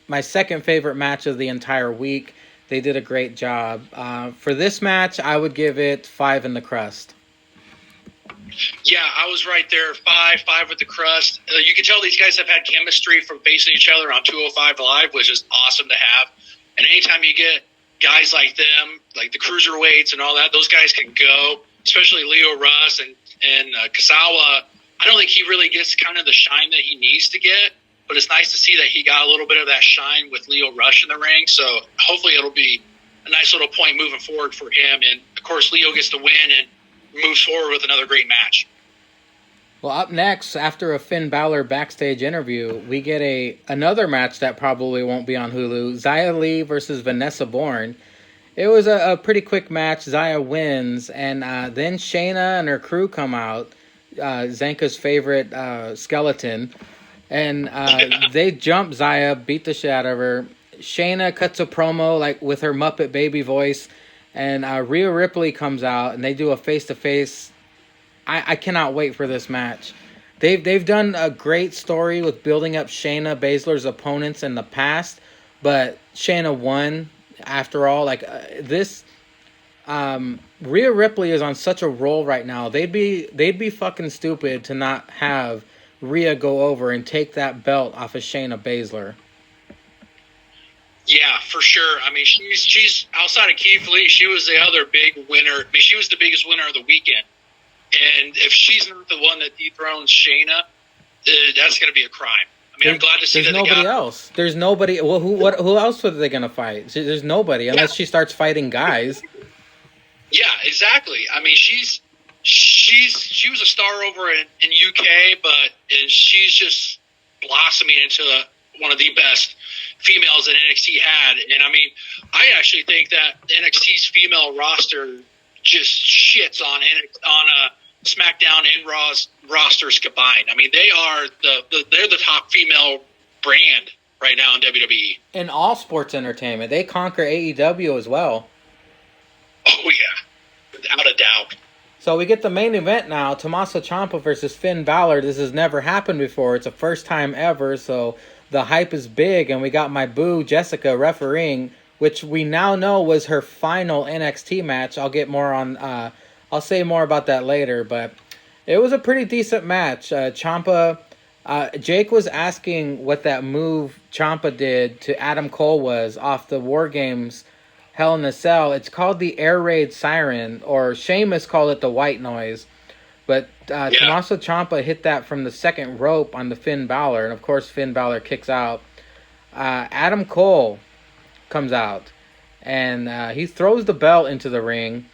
my second favorite match of the entire week. They did a great job. For this match, I would give it 5 in the crust. Yeah, I was right there. Five with the crust. You can tell these guys have had chemistry from facing each other on 205 Live, which is awesome to have. And anytime you get guys like them, like the cruiserweights and all that, those guys can go. Especially Leo Russ and Kasawa. I don't think he really gets kind of the shine that he needs to get, but it's nice to see that he got a little bit of that shine with Leo Rush in the ring. So hopefully it'll be a nice little point moving forward for him. And of course, Leo gets the win and moves forward with another great match. Well, up next, after a Finn Balor backstage interview, we get another match that probably won't be on Hulu. Xia Li versus Vanessa Bourne. It was a pretty quick match. Xia wins, and then Shayna and her crew come out, Zanka's favorite skeleton, and they jump Xia, beat the shit out of her. Shayna cuts a promo like with her Muppet Baby voice, and Rhea Ripley comes out, and they do a face-to-face. I cannot wait for this match. They've done a great story with building up Shayna Baszler's opponents in the past, but Shayna won after all. Like this, Rhea Ripley is on such a roll right now. They'd be fucking stupid to not have Rhea go over and take that belt off of Shayna Baszler. Yeah, for sure. I mean, she's outside of Keith Lee, she was the other big winner. I mean, she was the biggest winner of the weekend. And if she's not the one that dethrones Shayna, that's going to be a crime. I mean, I'm glad to see that there's nobody else. There's nobody. Well, who else were they going to fight? There's nobody unless she starts fighting guys. Yeah, exactly. I mean, she was a star over in UK, but she's just blossoming into one of the best females that NXT had. And I mean, I actually think that NXT's female roster just shits on SmackDown and Raw's rosters combined. I mean, they're the top female brand right now in WWE. In all sports entertainment, they conquer AEW as well. Oh yeah, without a doubt. So we get the main event now: Tommaso Ciampa versus Finn Balor. This has never happened before. It's a first time ever, so the hype is big. And we got my boo Jessica refereeing, which we now know was her final NXT match. I'll say more about that later, but it was a pretty decent match. Ciampa, Jake was asking what that move Ciampa did to Adam Cole was off the War Games Hell in a Cell. It's called the Air Raid Siren, or Sheamus called it the White Noise. But Tommaso Ciampa hit that from the second rope on the Finn Balor, and of course Finn Balor kicks out. Adam Cole comes out, and he throws the belt into the ring,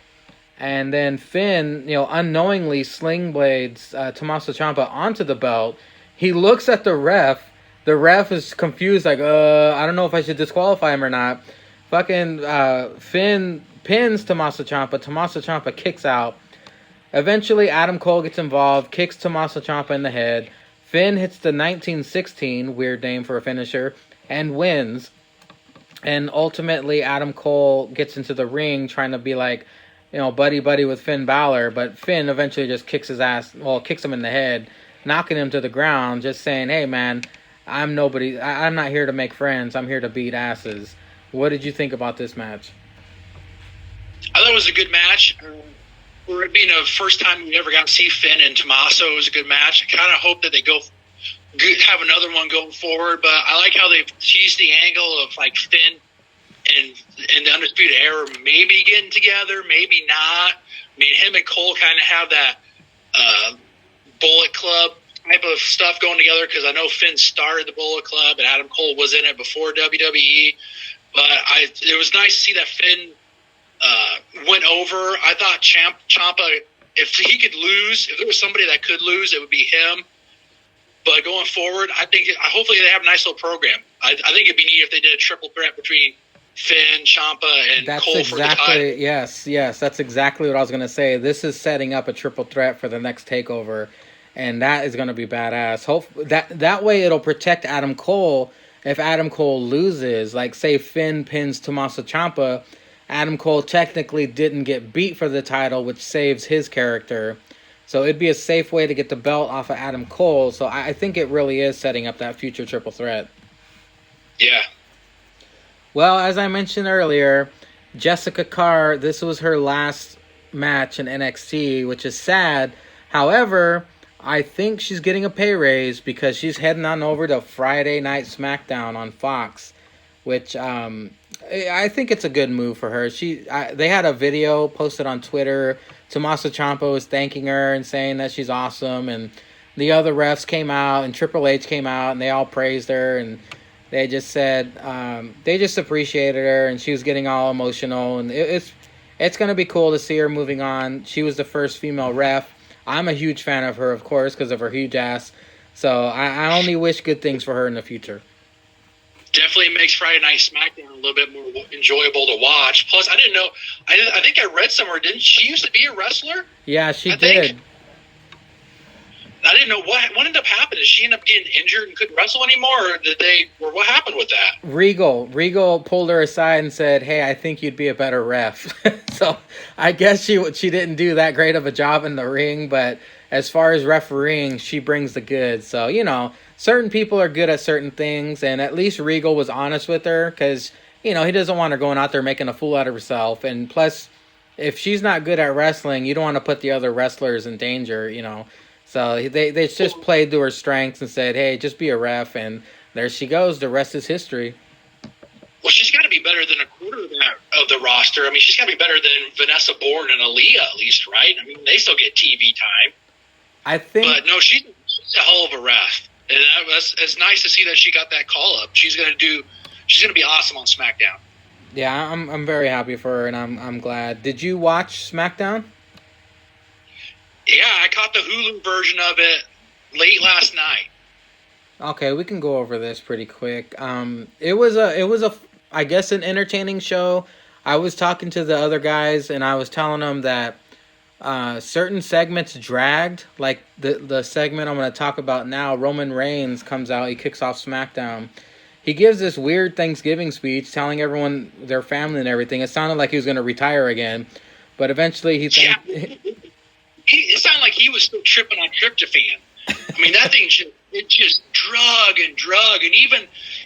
and then Finn, unknowingly sling blades Tommaso Ciampa onto the belt. He looks at the ref. The ref is confused, like, I don't know if I should disqualify him or not. Fucking Finn pins Tommaso Ciampa. Tommaso Ciampa kicks out. Eventually, Adam Cole gets involved, kicks Tommaso Ciampa in the head. Finn hits the 1916, weird name for a finisher, and wins. And ultimately, Adam Cole gets into the ring trying to be like, buddy with Finn Balor. But Finn eventually just kicks him in the head, knocking him to the ground, just saying, hey, man, I'm nobody. I'm not here to make friends. I'm here to beat asses. What did you think about this match? I thought it was a good match. For it being the first time we ever got to see Finn and Tommaso, it was a good match. I kind of hope that they have another one going forward, but I like how they've teased the angle of like Finn and the Undisputed Era maybe getting together, maybe not. I mean, him and Cole kind of have that Bullet Club type of stuff going together, because I know Finn started the Bullet Club and Adam Cole was in it before WWE. But it was nice to see that Finn went over. I thought Ciampa, if he could lose, if there was somebody that could lose, it would be him. But going forward, hopefully they have a nice little program. I think it'd be neat if they did a triple threat between Finn, Ciampa, and Cole for the title. Yes, that's exactly what I was going to say. This is setting up a triple threat for the next TakeOver, and that is going to be badass. That way it'll protect Adam Cole if Adam Cole loses. Like, say Finn pins Tommaso Ciampa, Adam Cole technically didn't get beat for the title, which saves his character. So it'd be a safe way to get the belt off of Adam Cole. So I think it really is setting up that future triple threat. Yeah. Well, as I mentioned earlier, Jessica Carr, this was her last match in NXT, which is sad. However, I think she's getting a pay raise because she's heading on over to Friday Night SmackDown on Fox, which I think it's a good move for her. They had a video posted on Twitter. Tommaso Ciampa was thanking her and saying that she's awesome, and the other refs came out, and Triple H came out, and they all praised her, and they just said they just appreciated her, and she was getting all emotional, and it's going to be cool to see her moving on. She was the first female ref. I'm a huge fan of her, of course, because of her huge ass. So I only wish good things for her in the future. Definitely makes Friday Night SmackDown a little bit more enjoyable to watch. Plus, I didn't know. I think I read somewhere. Didn't she used to be a wrestler? Yeah, she did. I didn't know what ended up happening. Did she end up getting injured and couldn't wrestle anymore, or what happened with that? Regal pulled her aside and said, "Hey, I think you'd be a better ref." So I guess she didn't do that great of a job in the ring, but as far as refereeing, she brings the goods. So certain people are good at certain things, and at least Regal was honest with her because he doesn't want her going out there making a fool out of herself. And plus, if she's not good at wrestling, you don't want to put the other wrestlers in danger. So they just played to her strengths and said, "Hey, just be a ref," and there she goes. The rest is history. Well, she's got to be better than a quarter of the roster. I mean, she's got to be better than Vanessa Bourne and Aaliyah, at least, right? I mean, they still get TV time. I think. But no, she's a hell of a ref, and it's nice to see that she got that call up. She's gonna be awesome on SmackDown. Yeah, I'm very happy for her, and I'm glad. Did you watch SmackDown? Yeah, I caught the Hulu version of it late last night. Okay, we can go over this pretty quick. It was I guess an entertaining show. I was talking to the other guys and I was telling them that certain segments dragged, like the segment I'm going to talk about now. Roman Reigns comes out, he kicks off SmackDown. He gives this weird Thanksgiving speech telling everyone their family and everything. It sounded like he was going to retire again, but eventually he it sounded like he was still tripping on tryptophan. I mean, that thing just drug, and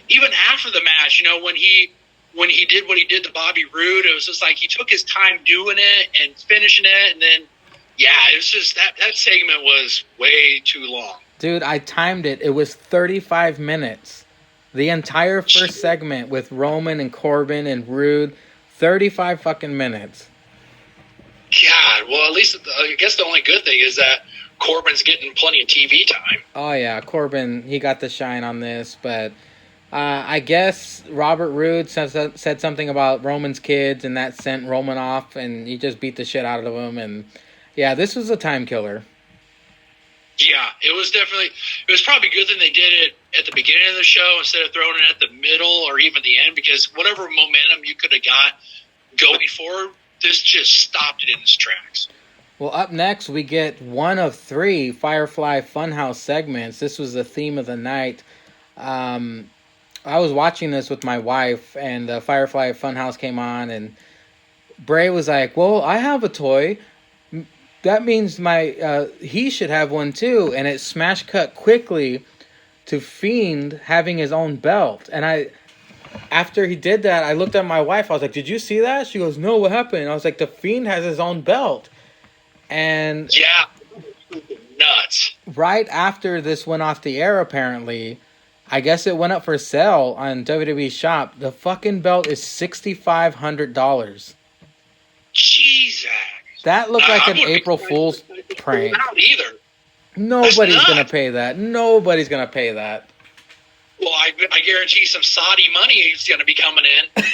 even after the match, when he did what he did to Bobby Roode, it was just like he took his time doing it and finishing it, and then it was just that segment was way too long. Dude, I timed it. It was 35 minutes. The entire first segment with Roman and Corbin and Roode, 35 fucking minutes. God, well, at least I guess the only good thing is that Corbin's getting plenty of TV time. Oh, yeah, Corbin, he got the shine on this, but I guess Robert Roode said something about Roman's kids, and that sent Roman off, and he just beat the shit out of him, and yeah, this was a time killer. Yeah, it was probably a good thing they did it at the beginning of the show instead of throwing it at the middle or even the end, because whatever momentum you could have got going forward, this just stopped it in its tracks. Well, up next, we get one of 3 Firefly Funhouse segments. This was the theme of the night. I was watching this with my wife, and the Firefly Funhouse came on, and Bray was like, "Well, I have a toy. That means he should have one too." And it smash cut quickly to Fiend having his own belt. And after he did that, I looked at my wife. I was like, "Did you see that?" She goes, "No, what happened?" I was like, "The Fiend has his own belt." And yeah, nuts. Right after this went off the air, apparently, I guess it went up for sale on WWE Shop. The fucking belt is $6,500. Jesus. That looked like an April Fool's prank. Not either. Nobody's gonna pay that. Nobody's gonna pay that. Well, I guarantee some Saudi money is going to be coming in.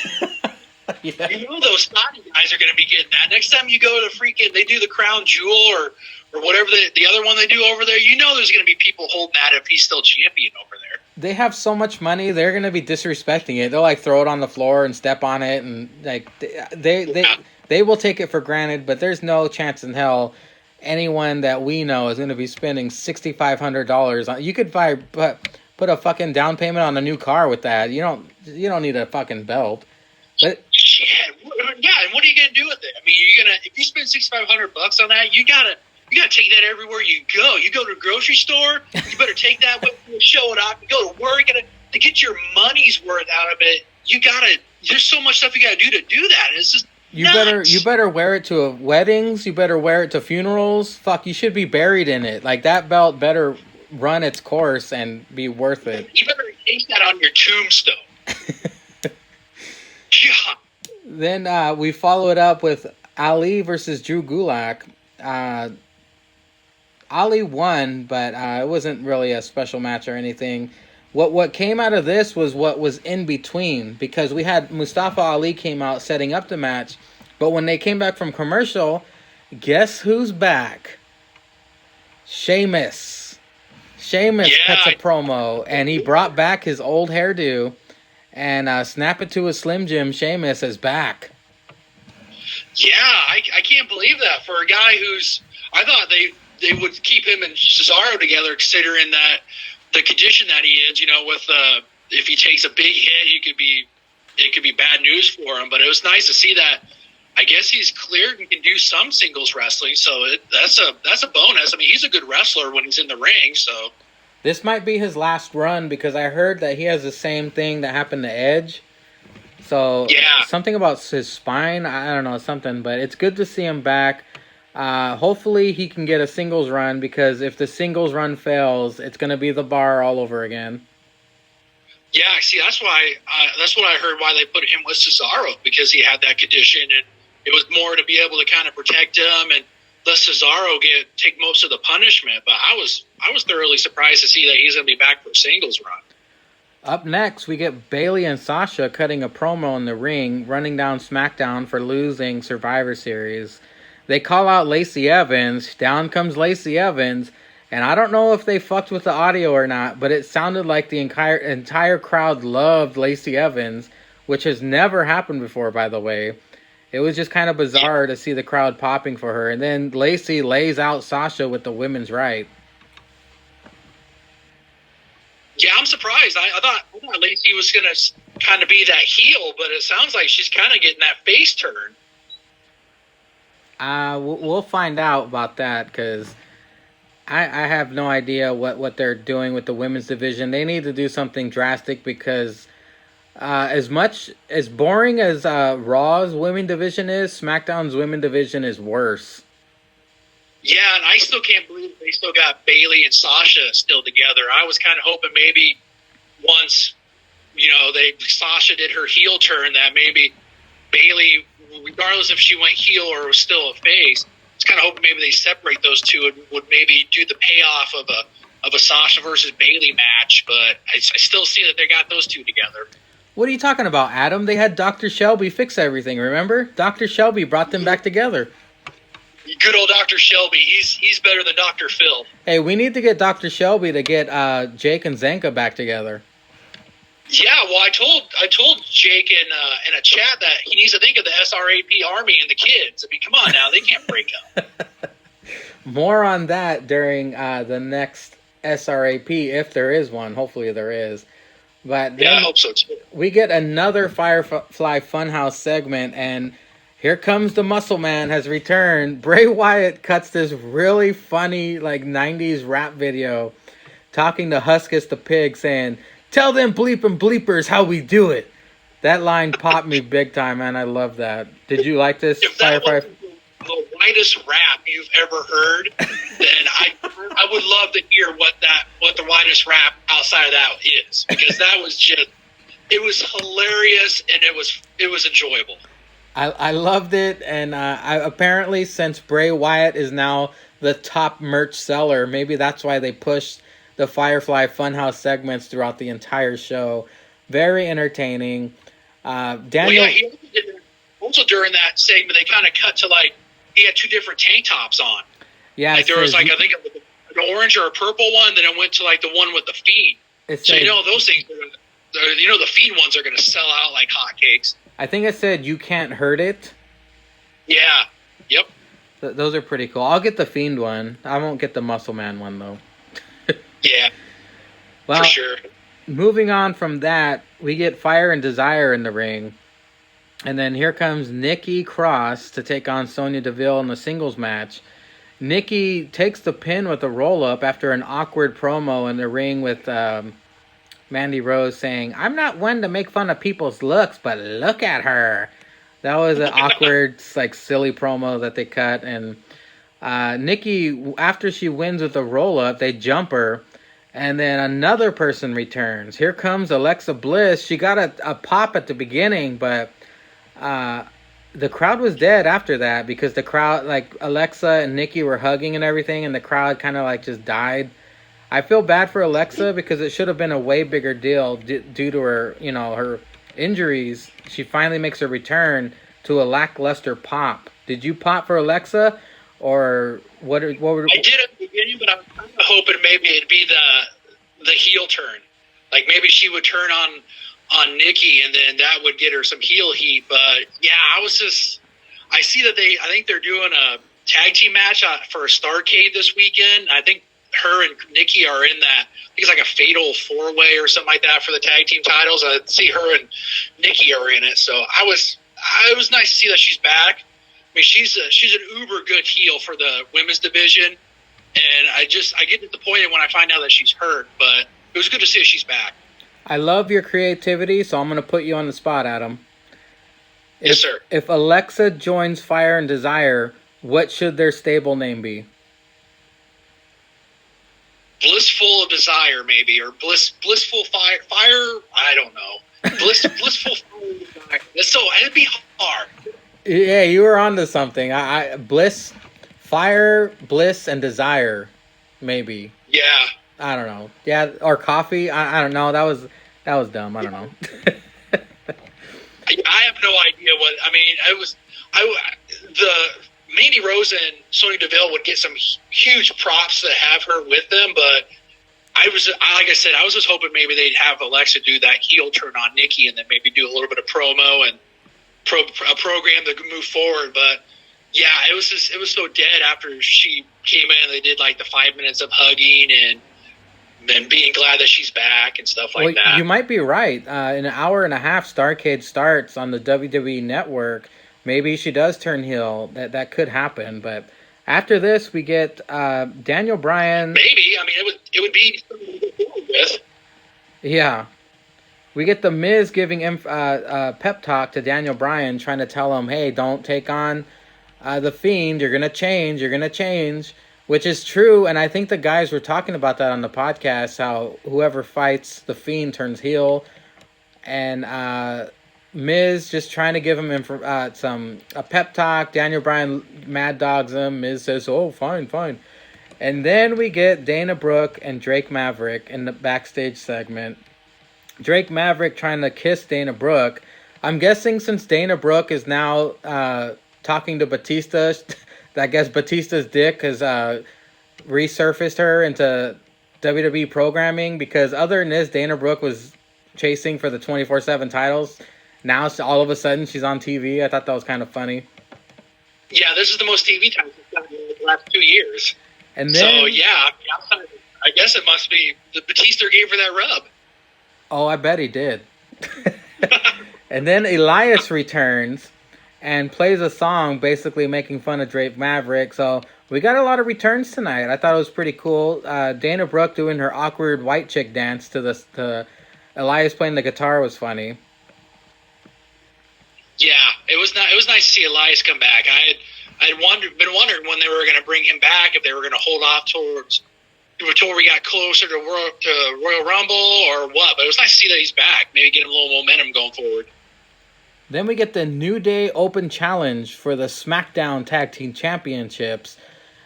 Yeah. Those Saudi guys are going to be getting that. Next time you go to they do the Crown Jewel or whatever the other one they do over there, there's going to be people holding that if he's still champion over there. They have so much money, they're going to be disrespecting it. They'll throw it on the floor and step on it, and they will take it for granted, but there's no chance in hell anyone that we know is going to be spending $6,500 on. You could put a fucking down payment on a new car with that. You don't need a fucking belt. But shit, yeah. you gonna do with it? I mean, if you spend $6,500 on that, you gotta take that everywhere you go. You go to a grocery store, you better take that with you, show it off. You go to work, and to get your money's worth out of it, there's so much stuff you gotta do that. It's just you better wear it to weddings. You better wear it to funerals. Fuck, you should be buried in it. Like, that belt better run its course and be worth it. You better take that on your tombstone. God. Then we follow it up with Ali versus Drew Gulak. Ali won, but it wasn't really a special match or anything. What came out of this was what was in between, because we had Mustafa Ali came out setting up the match, but when they came back from commercial, guess who's back? Sheamus. Sheamus cuts a promo, and he brought back his old hairdo, and snap it to a Slim Jim, Sheamus is back. Yeah, I can't believe that for a guy who's... I thought they would keep him and Cesaro together, considering that the condition that he is, with if he takes a big hit, it could be bad news for him. But it was nice to see that. I guess he's cleared and can do some singles wrestling, so that's a bonus. I mean, he's a good wrestler when he's in the ring. So this might be his last run, because I heard that he has the same thing that happened to Edge. So something about his spine, I don't know, something. But it's good to see him back. Hopefully he can get a singles run, because if the singles run fails, it's going to be the bar all over again. Yeah, see, that's what I heard why they put him with Cesaro, because he had that condition, and it was more to be able to kind of protect him and let Cesaro take most of the punishment. But I was thoroughly surprised to see that he's going to be back for a singles run. Up next, we get Bayley and Sasha cutting a promo in the ring, running down SmackDown for losing Survivor Series. They call out Lacey Evans. Down comes Lacey Evans. And I don't know if they fucked with the audio or not, but it sounded like the entire crowd loved Lacey Evans, which has never happened before, by the way. It was just kind of bizarre to see the crowd popping for her. And then Lacey lays out Sasha with the women's right. Yeah, I'm surprised. I thought Lacey was going to kind of be that heel, but it sounds like she's kind of getting that face turn. We'll find out about that, because I have no idea what they're doing with the women's division. They need to do something drastic, because as boring as Raw's women division is, SmackDown's women division is worse. Yeah, and I still can't believe they still got Bayley and Sasha still together. I was kind of hoping maybe once, Sasha did her heel turn, that maybe Bayley, regardless if she went heel or was still a face, I was kind of hoping maybe they separate those two and would maybe do the payoff of a Sasha versus Bayley match. But I still see that they got those two together. What are you talking about, Adam? They had Dr. Shelby fix everything, remember? Dr. Shelby brought them back together. Good old Dr. Shelby. He's better than Dr. Phil. Hey, we need to get Dr. Shelby to get Jake and Zanka back together. Yeah, well, I told Jake in a chat that he needs to think of the SRAP Army and the kids. I mean, come on now, they can't break up. More on that during the next SRAP, if there is one. Hopefully there is. But yeah, I hope so too. We get another Firefly Funhouse segment, and here comes the Muscle Man has returned. Bray Wyatt cuts this really funny 90s rap video talking to Huskus the pig, saying, "Tell them bleeping bleepers how we do it." That line popped me big time, man. I love that. Did you like this? If that was the whitest rap you've ever heard, then I would love to hear what the whitest rap outside of that is, because that was it was hilarious, and it was enjoyable. I loved it, and apparently since Bray Wyatt is now the top merch seller, maybe that's why they pushed the Firefly Funhouse segments throughout the entire show. Very entertaining. Daniel. Well, yeah, also during that segment, they kind of cut to he had two different tank tops on. Yeah, there was I think an orange or a purple one, then it went to the one with the Fiend. So those things, the Fiend ones are going to sell out like hotcakes. I think it said "You can't hurt it." Yeah. Yep. Those are pretty cool. I'll get the Fiend one. I won't get the Muscle Man one though. Yeah. Well, for sure. Moving on from that, we get Fire and Desire in the ring. And then here comes Nikki Cross to take on Sonya Deville in the singles match. Nikki takes the pin with a roll-up after an awkward promo in the ring with Mandy Rose saying, "I'm not one to make fun of people's looks, but look at her." That was an awkward, like, silly promo that they cut. And Nikki, after she wins with a roll-up, they jump her. And then another person returns. Here comes Alexa Bliss. She got a pop at the beginning, but the crowd was dead after that because the crowd, like, Alexa and Nikki were hugging and everything, and the crowd kind of, like, just died. I feel bad for Alexa because it should have been a way bigger deal due to her, her injuries. She finally makes her return to a lackluster pop. Did you pop for Alexa, or what? What were? I did at the beginning, but I was kind of hoping maybe it'd be the heel turn, like maybe she would turn on Nikki, and then that would get her some heel heat. But yeah, I see that I think they're doing a tag team match for Starrcade this weekend. I think her and Nikki are in that. I think it's like a fatal 4-way or something like that for the tag team titles. I see her and Nikki are in it, so it was nice to see that she's back. I mean, she's an uber good heel for the women's division, and I get disappointed when I find out that she's hurt, but it was good to see that she's back. I love your creativity, so I'm going to put you on the spot, Adam. Yes, sir. If Alexa joins Fire and Desire, what should their stable name be? Blissful of Desire, maybe, or Blissful Fire. I don't know. Blissful Fire. It'd be hard. Yeah, you were onto something. Bliss, Fire, Bliss, and Desire, maybe. Yeah. I don't know. Yeah, or Coffee. I don't know. That was dumb. I don't know. I have no idea what. I mean, the Mandy Rose and Sonya Deville would get some huge props to have her with them, but like I said, I was just hoping maybe they'd have Alexa do that heel turn on Nikki, and then maybe do a little bit of promo and a program that could move forward. But yeah, it was so dead after she came in. And they did like the 5 minutes of hugging and then being glad that she's back and stuff like that. You might be right. In an hour and a half, Starrcade starts on the WWE Network. Maybe she does turn heel. That could happen. But after this, we get Daniel Bryan. Maybe. I mean, it would be something to go with. Yeah. We get The Miz giving pep talk to Daniel Bryan, trying to tell him, hey, don't take on The Fiend. You're going to change. You're going to change. Which is true, and I think the guys were talking about that on the podcast, how whoever fights The Fiend turns heel. And Miz just trying to give him a pep talk. Daniel Bryan mad dogs him. Miz says, oh, fine. And then we get Dana Brooke and Drake Maverick in the backstage segment. Drake Maverick trying to kiss Dana Brooke. I'm guessing since Dana Brooke is now talking to Batista, I guess Batista's dick has resurfaced her into WWE programming, because other than this, Dana Brooke was chasing for the 24/7 titles. Now all of a sudden she's on TV. I thought that was kind of funny. Yeah, this is the most TV time she's done in the last 2 years. And then, so yeah, I guess it must be the Batista gave her that rub. Oh, I bet he did. And then Elias returns and plays a song basically making fun of Drake Maverick. So we got a lot of returns tonight. I thought it was pretty cool. Dana Brooke doing her awkward white chick dance to Elias playing the guitar was funny. Yeah, it was nice to see Elias come back. I had been wondering when they were going to bring him back, if they were going to hold off until we got closer to Royal Rumble or what. But it was nice to see that he's back. Maybe get a little momentum going forward. Then we get the New Day Open Challenge for the SmackDown Tag Team Championships.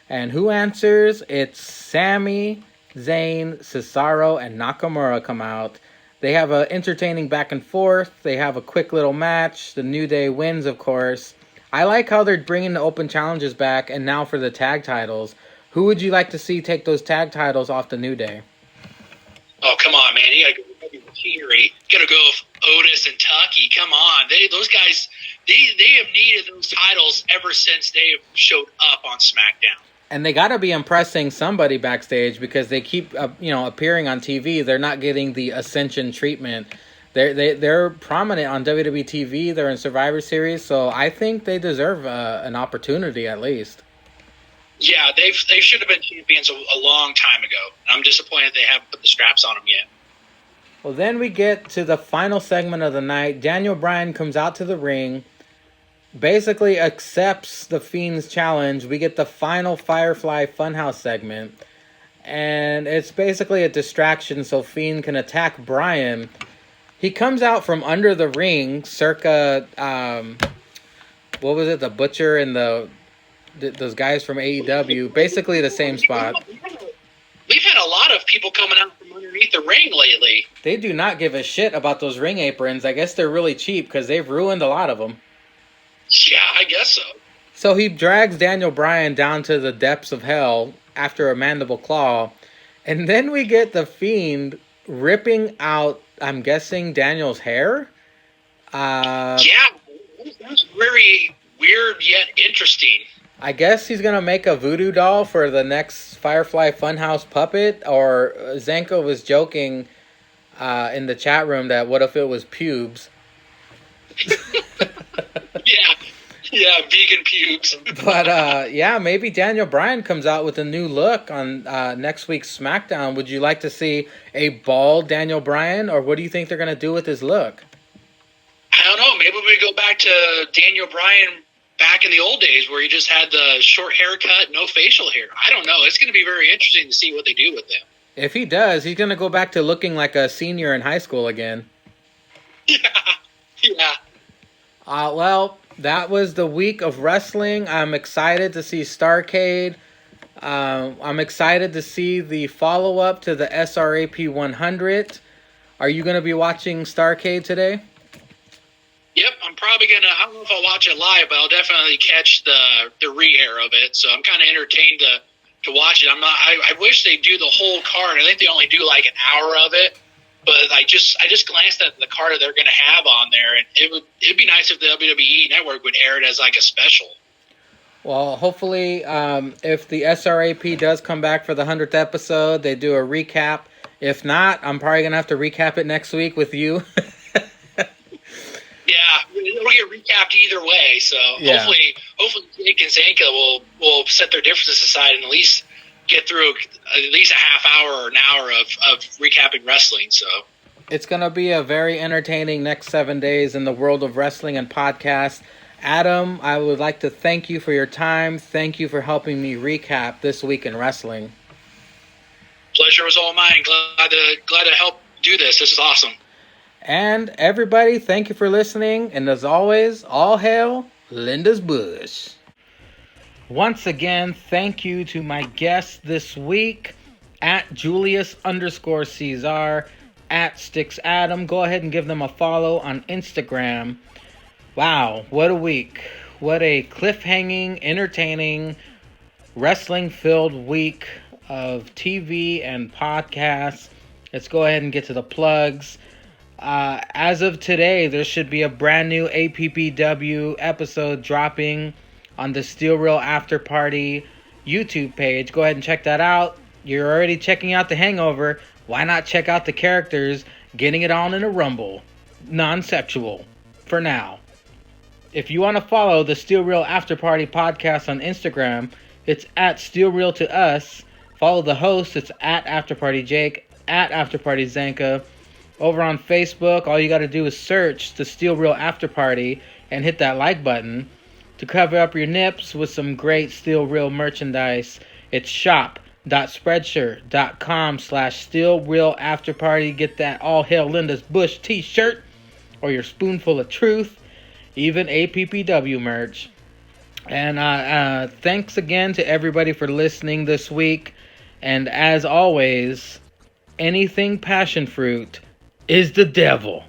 And who answers? It's Sami, Zayn, Cesaro, and Nakamura come out. They have an entertaining back and forth. They have a quick little match. The New Day wins, of course. I like how they're bringing the Open Challenges back, and now for the tag titles. Who would you like to see take those tag titles off the New Day? Oh, come on, man. You got to go heavy machinery. You got to go with Otis and Tucky. Come on. Those guys, they have needed those titles ever since they showed up on SmackDown. And they got to be impressing somebody backstage, because they keep appearing on TV. They're not getting the Ascension treatment They're prominent on WWE TV. They're in Survivor Series, so I think they deserve an opportunity at least. Yeah, they should have been champions a long time ago. I'm disappointed they haven't put the straps on them yet. Well, then we get to the final segment of the night. Daniel Bryan comes out to the ring, basically accepts the Fiend's challenge. We get the final Firefly Funhouse segment, and it's basically a distraction so Fiend can attack Bryan. He comes out from under the ring, circa, what was it, the Butcher and those guys from AEW, basically the same spot. We've had a lot of people coming out from underneath the ring lately. They do not give a shit about those ring aprons. I guess they're really cheap because they've ruined a lot of them. Yeah, I guess so. So he drags Daniel Bryan down to the depths of hell after a mandible claw. And then we get the Fiend ripping out, I'm guessing, Daniel's hair? Yeah, that's very weird yet interesting. I guess he's going to make a voodoo doll for the next Firefly Funhouse puppet. Or Zenko was joking in the chat room that what if it was pubes? Yeah, vegan pubes. But yeah, maybe Daniel Bryan comes out with a new look on next week's SmackDown. Would you like to see a bald Daniel Bryan, or what do you think they're going to do with his look? I don't know. Maybe we go back to Daniel Bryan back in the old days where he just had the short haircut, no facial hair. I don't know. It's going to be very interesting to see what they do with him. If he does, he's going to go back to looking like a senior in high school again. Yeah. Well, that was the week of wrestling. I'm excited to see Starrcade. I'm excited to see the follow-up to the SRAP 100. Are you going to be watching Starrcade today? Yep, I'm probably going to, I don't know if I'll watch it live, but I'll definitely catch the re-air of it. So I'm kind of entertained to watch it. I wish they do the whole card. I think they only do like an hour of it. But I just glanced at the card that they're going to have on there, and it'd be nice if the WWE Network would air it as like a special. Well, hopefully, if the SRAP does come back for the 100th episode, they do a recap. If not, I'm probably going to have to recap it next week with you. Yeah, it'll get recapped either way. So yeah. hopefully Jake and Zanka will set their differences aside and at least get through at least a half hour or an hour of recapping wrestling. So it's going to be a very entertaining next 7 days in the world of wrestling and podcasts. Adam, I would like to thank you for your time. Thank you for helping me recap this week in wrestling. Pleasure was all mine. Glad to help do this. This is awesome. And everybody, thank you for listening. And as always, all hail Linda's Bush. Once again, thank you to my guests this week at Julius_Caesar, at Stixadam. Go ahead and give them a follow on Instagram. Wow, what a week. What a cliffhanging, entertaining, wrestling-filled week of TV and podcasts. Let's go ahead and get to the plugs. As of today, there should be a brand new APPW episode dropping on the Steel Real After Party YouTube page. Go ahead and check that out. You're already checking out The Hangover. Why not check out the characters getting it on in a rumble? Non-sexual. For now. If you want to follow the Steel Real After Party podcast on Instagram, it's at Steel Real to Us. Follow the host. It's at After Party Jake, at After Party Zanka. Over on Facebook, all you got to do is search the Steel Real After Party and hit that like button to cover up your nips with some great Steel Real merchandise. It's shop.spreadshirt.com/Steel Real After Party. Get that All Hail Linda's Bush t-shirt or your spoonful of truth, even APPW merch. And thanks again to everybody for listening this week. And as always, anything passion fruit is the devil.